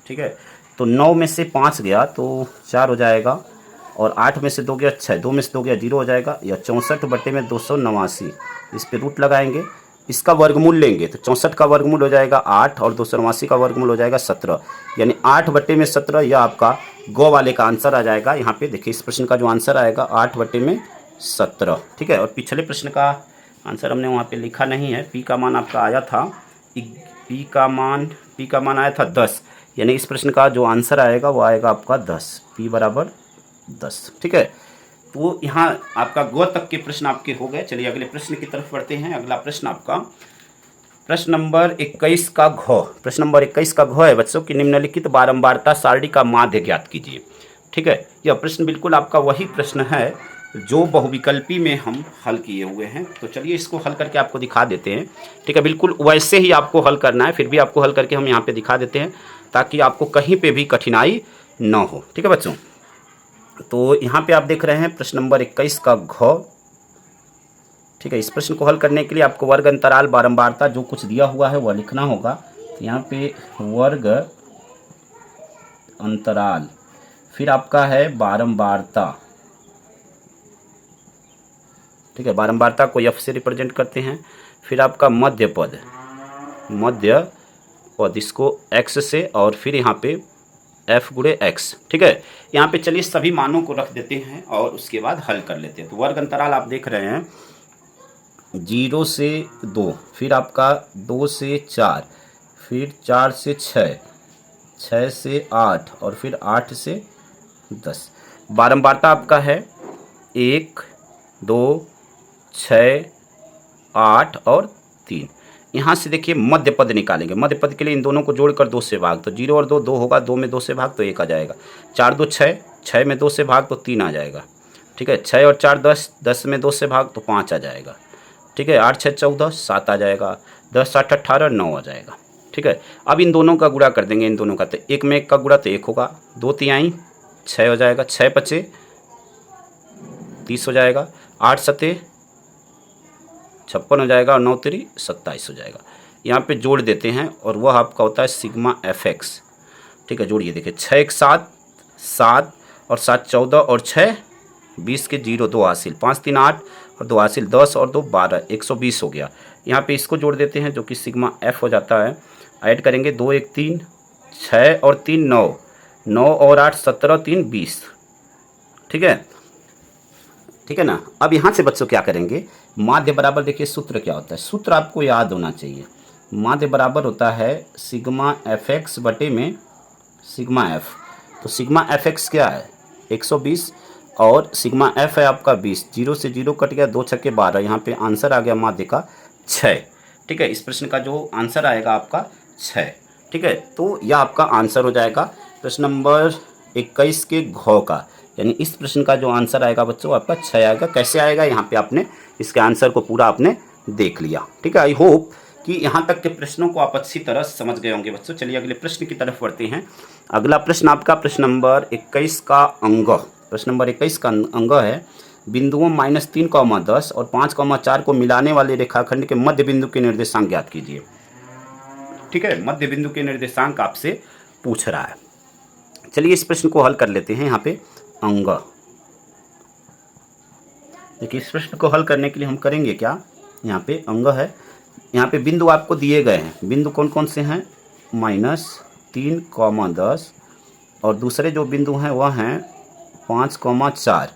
ठीक है। तो 9 में से 5 गया तो 4 हो जाएगा, और 8 में से 2 गया 6, 2 में से 2 गया 0 हो जाएगा, या 64/289। इस पे रूट लगाएंगे, इसका वर्गमूल लेंगे तो 64 का वर्गमूल हो जाएगा 8 और 289 का वर्गमूल हो जाएगा 17, यानी 8/17 यह आपका गौ वाले का आंसर आ जाएगा। यहाँ पे देखिए इस प्रश्न का जो आंसर आएगा 8/17, ठीक है। और पिछले प्रश्न का आंसर हमने वहाँ पे लिखा नहीं है, पी का मान आपका आया था पी का मान आया था 10, यानी इस प्रश्न का जो आंसर आएगा वो आएगा आपका 10, पी बराबर 10। ठीक है, तो यहाँ आपका ग तक के प्रश्न आपके हो गए। चलिए अगले प्रश्न की तरफ बढ़ते हैं। अगला प्रश्न आपका प्रश्न नंबर 21 का घ। प्रश्न नंबर 21 का घ है बच्चों कि निम्नलिखित बारंबारता सारणी का माध्य ज्ञात कीजिए। ठीक है, यह प्रश्न बिल्कुल आपका वही प्रश्न है जो बहुविकल्पी में हम हल किए हुए हैं। तो चलिए इसको हल करके आपको दिखा देते हैं। ठीक है, बिल्कुल वैसे ही आपको हल करना है, फिर भी आपको हल करके हम यहाँ पे दिखा देते हैं ताकि आपको कहीं पे भी कठिनाई न हो। ठीक है बच्चों, तो यहाँ पे आप देख रहे हैं प्रश्न नंबर 21 का घ। ठीक है, इस प्रश्न को हल करने के लिए आपको वर्ग अंतराल बारंबारता जो कुछ दिया हुआ है वह लिखना होगा। तो यहाँ पे वर्ग अंतराल, फिर आपका है बारंबारता। ठीक है, बारंबारता को एफ से रिप्रेजेंट करते हैं। फिर आपका मध्य पद, इसको एक्स से, और फिर यहाँ पे एफ गुणे एक्स। ठीक है, यहाँ पे चलिए सभी मानों को रख देते हैं और उसके बाद हल कर लेते हैं। तो वर्ग अंतराल आप देख रहे हैं 0 से 2, फिर आपका 2 से 4, फिर 4 से 6, 6 से 8 और फिर 8 से 10। बारंबारता आपका है 1, 2, 6, 8 और 3। यहाँ से देखिए मध्य पद निकालेंगे। मध्य पद के लिए इन दोनों को जोड़कर 2 से भाग, तो 0 और 2 2 होगा, 2 में 2 से भाग तो 1 आ जाएगा। 4 2 6, 6 में 2 से भाग तो 3 आ जाएगा। ठीक है, 6 और 4 10, 10 में 2 से भाग तो 5 आ जाएगा। ठीक है, 8 6 14, 7 आ जाएगा। 10 8 18, 9 आ जाएगा। ठीक है, अब इन दोनों का गुणा कर देंगे, इन दोनों का, तो 1 में 1 का गुणा तो 1 होगा, 2 तिहाई 6 हो जाएगा, 6 पचे 30 हो जाएगा, 8 सते 56 हो जाएगा और 9 तिरी 27 हो जाएगा। यहाँ पे जोड़ देते हैं और वह आपका होता है सिग्मा एफ एक्स। ठीक है, जोड़िए, देखिए 6 1 7, 7 और 7 14 और 6 20 के 0 2 हासिल, 5 3 8 और 2 हासिल, 10 और 2 12, 120 हो गया। यहाँ पे इसको जोड़ देते हैं जो कि सिग्मा एफ हो जाता है। ऐड करेंगे 2 1 3, 6 और 3 9, 9 और 8 17, 3 20। ठीक है, ठीक है ना। अब यहाँ से बच्चों क्या करेंगे, माध्य बराबर, देखिए सूत्र क्या होता है, सूत्र आपको याद होना चाहिए। माध्य बराबर होता है सिग्मा एफ एक्स बटे में सिग्मा एफ। तो सिग्मा एफ एक्स क्या है 120 और सिग्मा एफ है आपका 20। 0 से 0 कट गया, 2 छक्के 12, यहाँ पे आंसर आ गया माध्य का 6। ठीक है, इस प्रश्न का जो आंसर आएगा आपका 6। ठीक है, तो यह आपका आंसर हो जाएगा प्रश्न नंबर 21 के घ का, यानी इस प्रश्न का जो आंसर आएगा बच्चों आपका 6 आएगा। कैसे आएगा, यहाँ पे आपने इसके आंसर को पूरा आपने देख लिया। ठीक है, आई होप कि यहाँ तक के प्रश्नों को आप अच्छी तरह समझ गए होंगे बच्चों। चलिए अगले प्रश्न की तरफ बढ़ते हैं। अगला प्रश्न आपका प्रश्न नंबर 21 का अंग। प्रश्न नंबर 21 का अंग है बिंदुओं -3, 10 और 5, 4 को मिलाने वाले रेखाखंड के मध्य बिंदु के निर्देशांक ज्ञात कीजिए। ठीक है, मध्य बिंदु के निर्देशांक आपसे पूछ रहा है। चलिए इस प्रश्न को हल कर लेते हैं। यहाँ पे अंग, देखिए इस प्रश्न को हल करने के लिए हम करेंगे क्या, यहाँ पे अंग है, यहाँ पे बिंदु आपको दिए गए हैं। बिंदु कौन कौन से हैं, -3, 10 और दूसरे जो बिंदु हैं वह हैं 5, 4।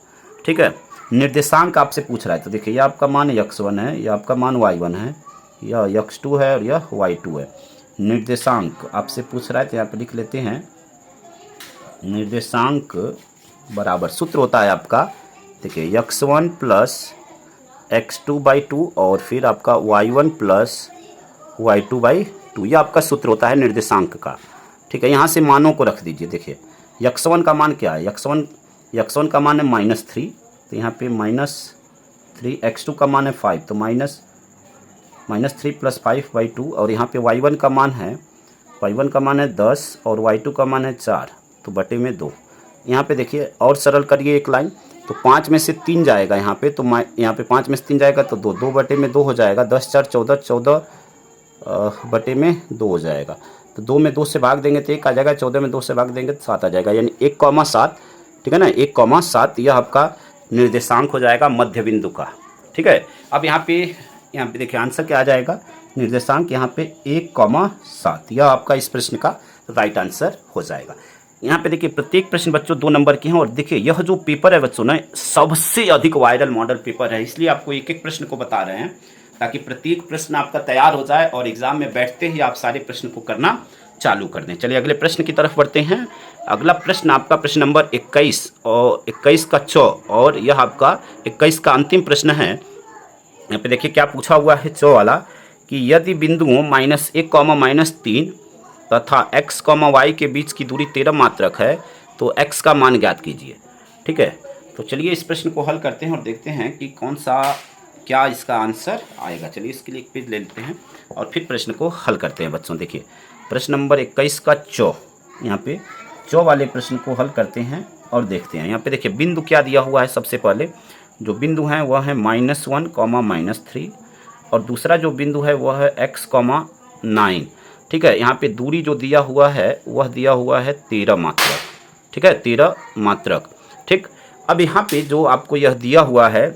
ठीक है, निर्देशांक आपसे पूछ रहा है। तो देखिए यह आपका मान x1 है, यह आपका मान y1 है, यह x2 है और यह y2 है। निर्देशांक आपसे पूछ रहा है तो यहाँ पे लिख लेते हैं निर्देशांक बराबर, सूत्र होता है आपका, देखिए x1 प्लस x2/2 और फिर आपका y1 प्लस y2/2, यह आपका सूत्र होता है निर्देशांक का। ठीक है, यहाँ से मानों को रख दीजिए। देखिए x1 का मान क्या है, x1 का मान है -3, तो यहाँ पे -3, x2 का मान है 5, तो -3 + 5/2 और यहाँ पे y1 का मान है 10 और y2 का मान है 4, तो बटे में 2। यहाँ पे देखिए और सरल करिए एक लाइन, तो 5 में से 3 जाएगा यहाँ पे, तो यहाँ पे 5 में से 3 जाएगा तो 2 बटे में 2 हो जाएगा। 10 4 14, 14 बटे में 2 हो जाएगा। तो 2 में 2 से भाग देंगे तो 1 आ जाएगा, 14 में 2 से भाग देंगे तो 7 आ जाएगा, यानी 1,7। ठीक है ना, 1,7 यह आपका निर्देशांक हो जाएगा मध्य बिंदु का। ठीक है, अब यहाँ पे देखिए आंसर क्या आ जाएगा, निर्देशांक यहाँ पे 1,7, यह आपका इस प्रश्न का राइट आंसर हो जाएगा। यहाँ पे देखिए प्रत्येक प्रश्न बच्चों 2 नंबर के हैं और देखिए यह जो पेपर है बच्चों ना सबसे अधिक वायरल मॉडल पेपर है, इसलिए आपको एक एक प्रश्न को बता रहे हैं ताकि प्रत्येक प्रश्न आपका तैयार हो जाए और एग्जाम में बैठते ही आप सारे प्रश्न को करना चालू कर दें। चलिए अगले प्रश्न की तरफ बढ़ते हैं। अगला प्रश्न आपका प्रश्न नंबर 21 और 21 का चौ, और यह आपका 21 का अंतिम प्रश्न है। यहाँ पे देखिए क्या पूछा हुआ है चौ वाला, कि यदि बिंदुओं -1, -3 तथा x, y के बीच की दूरी 13 मात्रक है तो x का मान ज्ञात कीजिए। ठीक है, तो चलिए इस प्रश्न को हल करते हैं और देखते हैं कि कौन सा क्या इसका आंसर आएगा। चलिए इसके लिए एक पेज ले लेते हैं और फिर प्रश्न को हल करते हैं बच्चों। देखिए प्रश्न नंबर 21 का चौ, यहाँ पे चौ वाले प्रश्न को हल करते हैं और देखते हैं। यहाँ पे देखिए बिंदु क्या दिया हुआ है। सबसे पहले जो बिंदु है वह है -1, -3 और दूसरा जो बिंदु है वह है x, 9। ठीक है, यहाँ पे दूरी जो दिया हुआ है वह दिया हुआ है 13 मात्रक। ठीक है, 13 मात्रक। ठीक, अब यहाँ पे जो आपको यह दिया हुआ है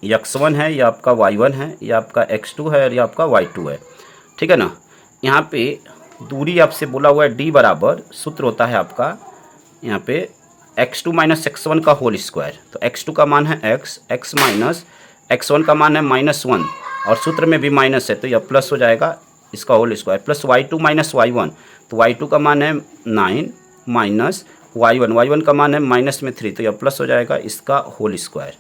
x1 है, या आपका y1 है, या आपका x2 है और या आपका y2 है। ठीक है ना, यहाँ पे दूरी आपसे बोला हुआ है d बराबर, सूत्र होता है आपका यहाँ पे x2 - x1 का होल स्क्वायर। तो x2 का मान है x, x माइनस x1 का मान है -1 और सूत्र में भी माइनस है तो यह प्लस हो जाएगा इसका whole square, plus y2 - y1, तो y2 का मान है 9 माइनस y1 का मान है -3 तो यह प्लस हो जाएगा इसका होल स्क्वायर।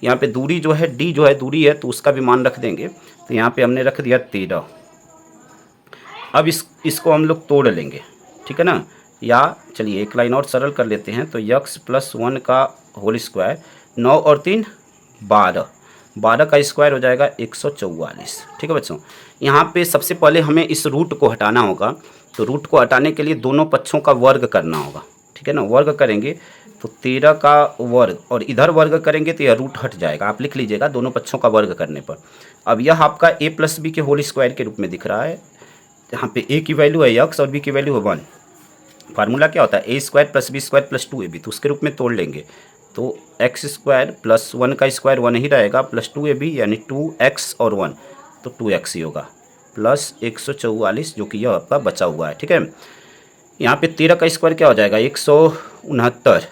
यहाँ पे दूरी जो है d जो है दूरी है तो उसका भी मान रख देंगे, तो यहाँ पे हमने रख दिया 13। अब इसको हम लोग तोड़ लेंगे। ठीक है ना, या चलिए एक लाइन और सरल कर लेते हैं। तो x + 1 का होल स्क्वायर, 9 और 3 12 का स्क्वायर हो जाएगा 144। ठीक है बच्चों, यहाँ पे सबसे पहले हमें इस रूट को हटाना होगा। तो रूट को हटाने के लिए दोनों पक्षों का वर्ग करना होगा। ठीक है ना, वर्ग करेंगे तो 13 का वर्ग और इधर वर्ग करेंगे तो यह रूट हट जाएगा। आप लिख लीजिएगा दोनों पक्षों का वर्ग करने पर। अब यह आपका a + b के होल स्क्वायर के रूप में दिख रहा है। यहाँ पे a की वैल्यू है x और b की वैल्यू है 1। फार्मूला क्या होता है a² + b² + 2ab, तो उसके रूप में तोड़ लेंगे। तो x² + 1 का स्क्वायर 1 ही रहेगा, प्लस 2ab यानी 2x और 1 तो 2x ही होगा, प्लस 144 जो कि यह आपका बचा हुआ है। ठीक है, यहाँ पे 13 का स्क्वायर क्या हो जाएगा 169।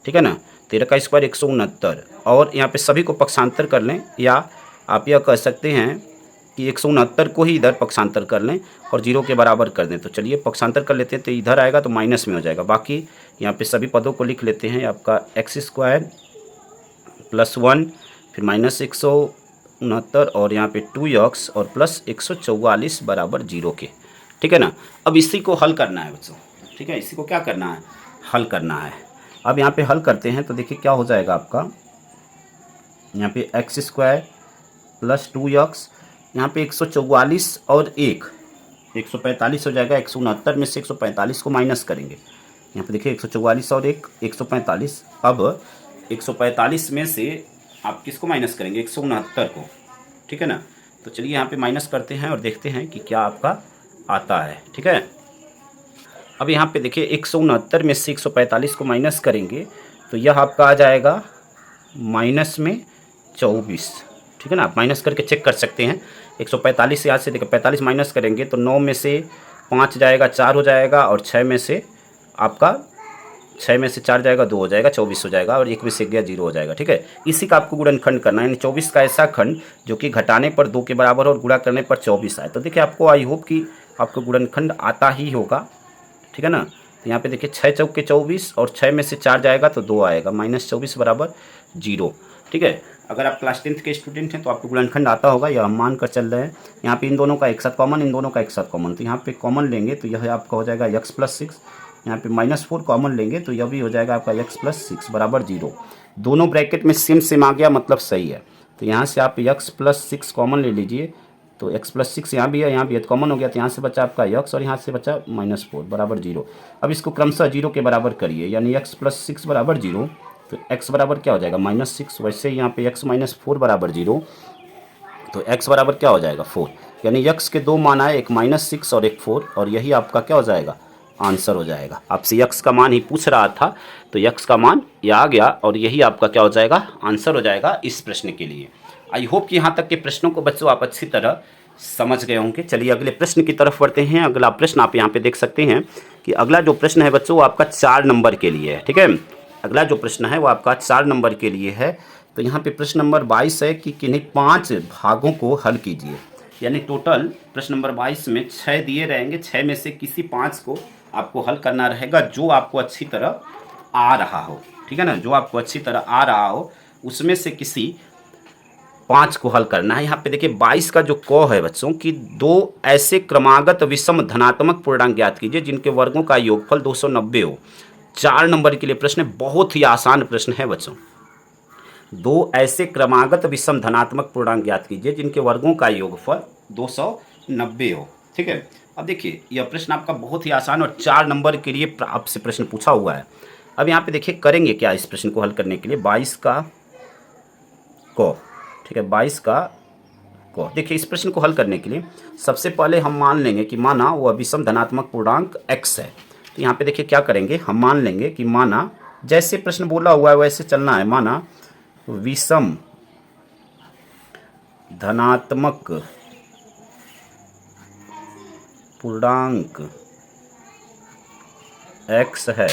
ठीक है ना, 13 का स्क्वायर 169 और यहाँ पे सभी को पक्षांतर कर लें, या आप यह कह सकते हैं कि 169 को ही इधर पक्षांतर कर लें और 0 के बराबर कर दें। तो चलिए पक्षांतर कर लेते हैं, तो इधर आएगा तो माइनस में हो जाएगा। बाकी यहाँ पे सभी पदों को लिख लेते हैं। आपका x² + 1 फिर -169 और यहाँ पे 2x और प्लस 144 बराबर 0 के। ठीक है ना, अब इसी को हल करना है बच्चों। ठीक है, इसी को क्या करना है, हल करना है। अब यहाँ पे हल करते हैं तो देखिए क्या हो जाएगा आपका, यहाँ पे x² + 2x, यहाँ पे 144 और 1 145 हो जाएगा। 169 में से 145 को माइनस करेंगे। यहाँ पे देखिए 144 और 1 145। अब 145 में से आप किसको माइनस करेंगे, 169 को। ठीक है ना, तो चलिए यहाँ पे माइनस करते हैं और देखते हैं कि क्या आपका आता है। ठीक है, अब यहाँ पे देखिए 169 में से 145 को माइनस करेंगे तो यह आपका आ जाएगा -24। ठीक है ना, आप माइनस करके चेक कर सकते हैं। 145 यहाँ से देखिए 45 माइनस करेंगे तो 9 में से 5 जाएगा 4 हो जाएगा, और 6 में से आपका 6 में से 4 जाएगा 2 हो जाएगा 24 हो जाएगा, और 1 में से गया 0 हो जाएगा। ठीक है, इसी का आपको गुणनखंड करना है, यानी 24 का ऐसा खंड जो कि घटाने पर 2 के बराबर और गुणा करने पर 24 आए। तो देखिए आपको आई होप कि आपको गुणनखंड आता ही होगा। ठीक है ना, तो यहाँ पे देखिए 6 चौके 24 और 6 में से 4 जाएगा तो 2 आएगा, -24 बराबर 0। ठीक है, अगर आप क्लास 10th के स्टूडेंट हैं तो आपको गुणनखंड आता होगा, यह हम मान कर चल रहे हैं। यहाँ पे इन दोनों का एक साथ कॉमन, इन दोनों का एक साथ कॉमन, तो यहाँ पे कॉमन लेंगे तो यह आपका हो जाएगा x + 6। यहाँ पे -4 कॉमन लेंगे तो यह भी हो जाएगा आपका x + 6 बराबर 0। दोनों ब्रैकेट में सेम आ गया, मतलब सही है। तो यहाँ से आप x + 6 कॉमन ले लीजिए, तो x + 6 यहाँ भी है तो कॉमन हो गया, तो यहाँ से बचा आपका x और यहाँ से बचा -4 बराबर 0। अब इसको क्रमशः 0 के बराबर करिए, यानी x + 6 बराबर 0। तो x बराबर क्या हो जाएगा -6, वैसे यहाँ पे x - 4 बराबर 0, तो x बराबर क्या हो जाएगा 4, यानी x के दो मान आए, एक -6 और एक 4, और यही आपका क्या हो जाएगा आंसर हो जाएगा। आपसे x का मान ही पूछ रहा था तो x का मान ये आ गया और यही आपका क्या हो जाएगा आंसर हो जाएगा इस प्रश्न के लिए। आई होप कि यहाँ तक के प्रश्नों को बच्चों आप अच्छी तरह समझ गए होंगे। चलिए अगले प्रश्न की तरफ बढ़ते हैं। अगला प्रश्न आप यहाँ पे देख सकते हैं कि अगला जो प्रश्न है बच्चों वो आपका 4 नंबर के लिए है। ठीक है, अगला जो प्रश्न है वो आपका 4 नंबर के लिए है। तो यहाँ पे प्रश्न नंबर 22 है कि किन्हीं 5 भागों को हल कीजिए। यानी टोटल प्रश्न नंबर 22 में 6 दिए रहेंगे, 6 में से किसी 5 को आपको हल करना रहेगा जो आपको अच्छी तरह आ रहा हो, ठीक है ना, जो आपको अच्छी तरह आ रहा हो उसमें से किसी 5 को हल करना है। यहाँ पे देखिए 22 का जो क है बच्चों कि 2 ऐसे क्रमागत विषम धनात्मक पूर्णांक ज्ञात कीजिए जिनके वर्गों का योगफल 290 हो। 4 नंबर के लिए प्रश्न है, बहुत ही आसान प्रश्न है बच्चों। 2 ऐसे क्रमागत विषम धनात्मक पूर्णांक ज्ञात कीजिए जिनके वर्गों का योगफल 290 हो, ठीक है। अब देखिए यह प्रश्न आपका बहुत ही आसान और 4 नंबर के लिए आपसे प्रश्न पूछा हुआ है। अब यहाँ पे देखिए करेंगे क्या इस प्रश्न को हल करने के लिए। 22 का क, ठीक है, 22 का क। देखिए इस प्रश्न को हल करने के लिए सबसे पहले हम मान लेंगे कि माना वह विषम धनात्मक पूर्णांक x है। तो यहाँ पे देखिए क्या करेंगे, हम मान लेंगे कि माना जैसे प्रश्न बोला हुआ है वैसे चलना है। माना विषम धनात्मक पूर्णांक x है,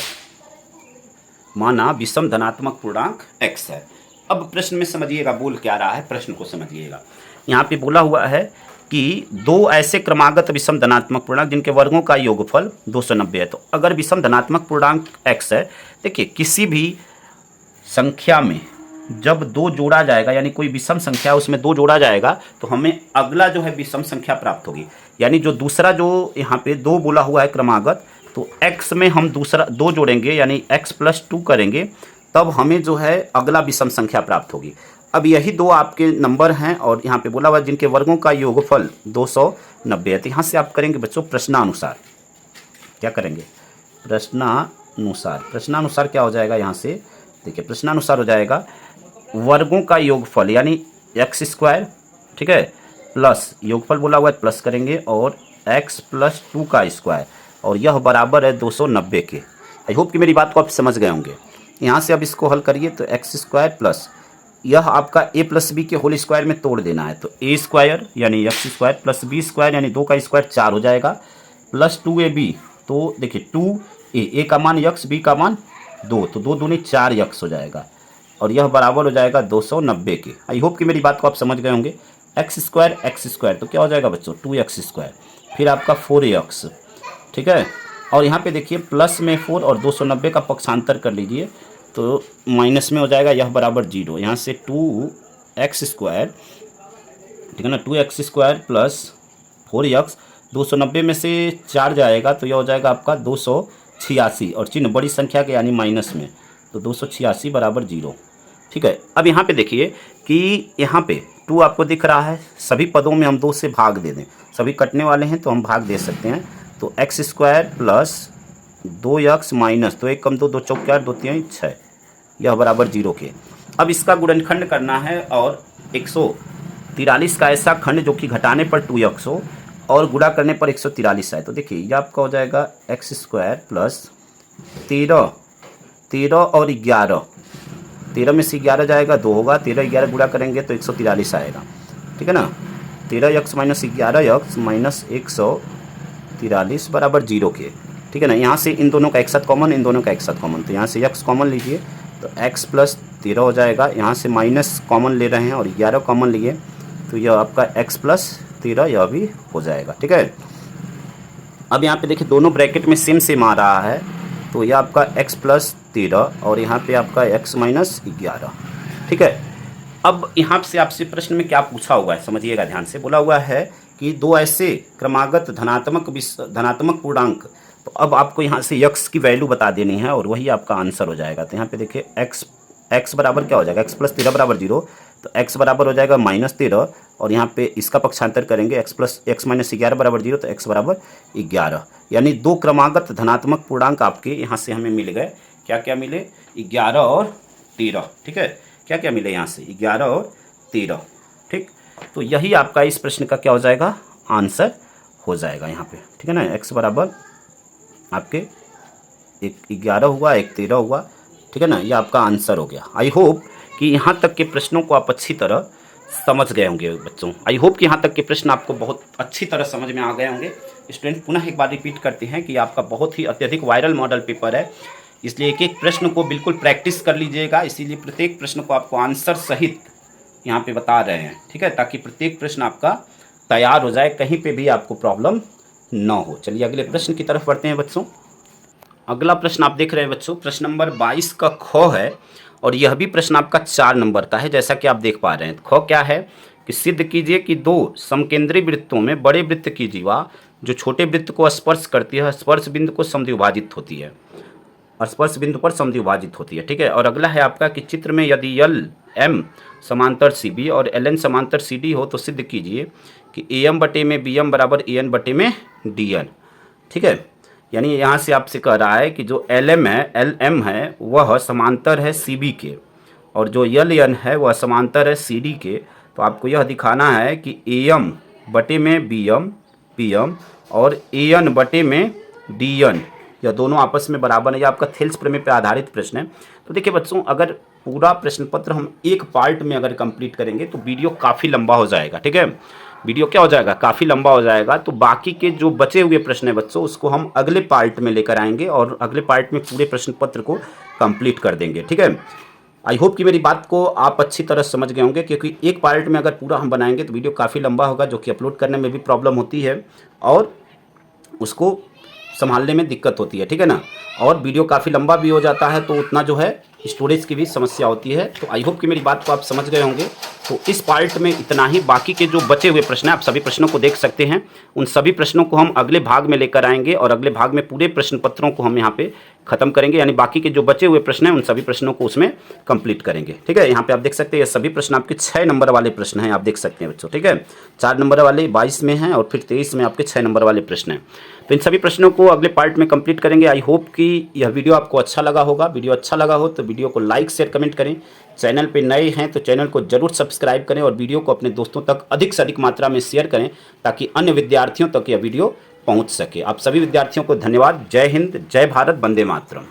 माना विषम धनात्मक पूर्णांक x है। अब प्रश्न में समझिएगा बोल क्या रहा है, प्रश्न को समझिएगा। यहाँ पे बोला हुआ है कि 2 ऐसे क्रमागत विषम धनात्मक पूर्णांक जिनके वर्गों का योगफल 290 है। तो अगर विषम धनात्मक पूर्णांक x है, देखिए किसी भी संख्या में जब 2 जोड़ा जाएगा, यानी कोई विषम संख्या उसमें 2 जोड़ा जाएगा तो हमें अगला जो है विषम संख्या प्राप्त होगी। यानी जो दूसरा जो यहाँ पे 2 बोला हुआ है क्रमागत, तो x में हम दूसरा 2 जोड़ेंगे यानी x + 2 करेंगे, तब हमें जो है अगला विषम संख्या प्राप्त होगी। अब यही 2 आपके नंबर हैं और यहाँ पे बोला हुआ जिनके वर्गों का योगफल 290 है। तो यहाँ से आप करेंगे बच्चों प्रश्नानुसार, क्या करेंगे, प्रश्नानुसार। प्रश्नानुसार क्या हो जाएगा यहाँ से, देखिए प्रश्नानुसार हो जाएगा वर्गों का योगफल यानी x², ठीक है, प्लस योगफल बोला हुआ है प्लस करेंगे और x + 2 का स्क्वायर, और यह बराबर है 290 के। आई होप कि मेरी बात को आप समझ गए होंगे। यहाँ से अब इसको हल करिए तो x² प्लस यह आपका a + b के होल स्क्वायर में तोड़ देना है, तो a² यानी x² प्लस b² यानी 2 का स्क्वायर 4 हो जाएगा, प्लस 2ab। तो देखिए 2a, a का मान x, b का मान 2, तो 2 दूनी 4x हो जाएगा और यह बराबर हो जाएगा 290 के। आई होप कि मेरी बात को आप समझ गए होंगे। x² तो क्या हो जाएगा बच्चों 2x², फिर आपका 4x, ठीक है। और यहाँ पे देखिए प्लस में 4 और 290 का पक्षांतर कर लीजिए तो माइनस में हो जाएगा, यह बराबर 0। यहाँ से 2x², ठीक है ना, 2x² प्लस 4x, 290 में से 4 जाएगा तो यह हो जाएगा आपका 286 और चिन्ह बड़ी संख्या के यानी माइनस में, तो 286 बराबर 0, ठीक है। अब यहाँ पे देखिए कि यहाँ पे 2 आपको दिख रहा है, सभी पदों में हम 2 से भाग दे दें, सभी कटने वाले हैं तो हम भाग दे सकते हैं। तो x² प्लस 2x माइनस 2 1 कम 2 2 चौक 4 2 3 6, यह बराबर 0 के। अब इसका गुणनखंड करना है और 143 का ऐसा खंड जो कि घटाने पर 2x हो और गुणा करने पर 143 आए। तो देखिए यह आपका हो जाएगा x² प्लस 13 और 11, 13 में से 11 जाएगा 2 होगा, 13 11 गुणा करेंगे तो 143 आएगा, ठीक है ना। 13x माइनस 11x माइनस 143 बराबर 0 के, ठीक है ना। यहाँ से इन दोनों का एक साथ कॉमन, इन दोनों का एक साथ कॉमन, तो यहाँ से x कॉमन लीजिए तो x + 13 हो जाएगा। यहाँ से माइनस कॉमन ले रहे हैं और 11 कॉमन लिए तो यह आपका x + 13 यह भी हो जाएगा, ठीक है। अब यहाँ पे देखिए दोनों ब्रैकेट में सेम आ रहा है, तो यह आपका x + 13 और यहाँ पे आपका x - 11, ठीक है। अब यहाँ से आपसे प्रश्न में क्या पूछा हुआ है समझिएगा ध्यान से। बोला हुआ है कि 2 ऐसे क्रमागत धनात्मक पूर्णांक, तो अब आपको यहाँ से x की वैल्यू बता देनी है और वही आपका आंसर हो जाएगा। तो यहाँ पे देखिए x बराबर क्या हो जाएगा, x + 13 बराबर 0, तो x बराबर हो जाएगा -13 और यहाँ पे इसका पक्षांतर करेंगे x + 11 बराबर 0, तो x बराबर 11। यानी 2 क्रमागत धनात्मक पूर्णांक आपके यहाँ से हमें मिल गए। क्या क्या मिले, 11 और 13, ठीक है। क्या क्या मिले यहाँ से, 11 और 13, ठीक। तो यही आपका इस प्रश्न का क्या हो जाएगा, आंसर हो जाएगा यहाँ पे, ठीक है ना। x बराबर आपके एक 11 हुआ, एक 13 हुआ, ठीक है ना। ये आपका आंसर हो गया। आई होप कि यहाँ तक के प्रश्नों को आप अच्छी तरह समझ गए होंगे बच्चों। आई होप कि यहाँ तक के प्रश्न आपको बहुत अच्छी तरह समझ में आ गए होंगे। स्टूडेंट पुनः एक बार रिपीट करते हैं कि आपका बहुत ही अत्यधिक वायरल मॉडल पेपर है इसलिए एक एक प्रश्न को बिल्कुल प्रैक्टिस कर लीजिएगा, इसीलिए प्रत्येक प्रश्न को आपको आंसर सहित यहाँ पे बता रहे हैं, ठीक है, ताकि प्रत्येक प्रश्न आपका तैयार हो जाए, कहीं पे भी आपको प्रॉब्लम ना हो। चलिए अगले प्रश्न की तरफ बढ़ते हैं बच्चों। अगला प्रश्न आप देख रहे हैं बच्चों, प्रश्न नंबर 22 का ख है और यह भी प्रश्न आपका 4 नंबर का है। जैसा कि आप देख पा रहे हैं, ख क्या है कि सिद्ध कीजिए कि दो समकेंद्री वृत्तों में बड़े वृत्त की जीवा जो छोटे वृत्त को स्पर्श करती है स्पर्श बिंदु को समद्विभाजित होती है, स्पर्श बिंदु पर समद्विभाजित होती है, ठीक है। और अगला है आपका कि चित्र में यदि एल एम समांतर सी बी और एल एन समांतर सी डी हो तो सिद्ध कीजिए कि ए एम बटे में बी एम बराबर ए एन बटे में डी एन, ठीक है। यानी यहाँ से आपसे कह रहा है कि जो एल एम है वह समांतर है सी बी के और जो एल एन है वह समांतर है सी डी के। तो आपको यह दिखाना है कि ए एम बटे में बी एम पी एम और ए एन बटे में डी एन यह दोनों आपस में बराबर है। यह आपका थेल्स प्रमेय पर आधारित प्रश्न है। तो देखिए बच्चों, अगर पूरा प्रश्न पत्र हम एक पार्ट में अगर कंप्लीट करेंगे तो वीडियो काफ़ी लंबा हो जाएगा, ठीक है। वीडियो क्या हो जाएगा, काफ़ी लंबा हो जाएगा। तो बाकी के जो बचे हुए प्रश्न है बच्चों उसको हम अगले पार्ट में लेकर आएंगे और अगले पार्ट में पूरे प्रश्न पत्र को कंप्लीट कर देंगे, ठीक है। आई होप कि मेरी बात को आप अच्छी तरह समझ गए होंगे, क्योंकि एक पार्ट में अगर पूरा हम बनाएंगे तो वीडियो काफ़ी लंबा होगा, जो कि अपलोड करने में भी प्रॉब्लम होती है और उसको संभालने में दिक्कत होती है, ठीक है ना। और वीडियो काफ़ी लंबा भी हो जाता है तो उतना जो है स्टोरेज की भी समस्या होती है। तो आई होप कि मेरी बात को आप समझ गए होंगे। तो इस पार्ट में इतना ही। बाकी के जो बचे हुए प्रश्न हैं आप सभी प्रश्नों को देख सकते हैं। उन सभी प्रश्नों को हम अगले भाग में लेकर आएंगे और अगले भाग में पूरे प्रश्न पत्रों को हम यहाँ पे खत्म करेंगे, यानी बाकी के जो बचे हुए प्रश्न हैं उन सभी प्रश्नों को उसमें कंप्लीट करेंगे, ठीक है। यहाँ पे आप देख सकते हैं ये सभी प्रश्न आपके 6 नंबर वाले प्रश्न हैं, आप देख सकते हैं बच्चों, ठीक है। 4 नंबर वाले 22 में हैं और फिर 23 में आपके 6 नंबर वाले प्रश्न हैं। तो इन सभी प्रश्नों को अगले पार्ट में कंप्लीट करेंगे। आई होप कि यह वीडियो आपको अच्छा लगा होगा। वीडियो अच्छा लगा हो तो वीडियो को लाइक शेयर कमेंट करें। चैनल पे नए हैं तो चैनल को जरूर सब्सक्राइब करें और वीडियो को अपने दोस्तों तक अधिक से अधिक मात्रा में शेयर करें ताकि अन्य विद्यार्थियों तक यह वीडियो पहुंच सके। आप सभी विद्यार्थियों को धन्यवाद। जय हिंद, जय भारत, वंदे मातरम।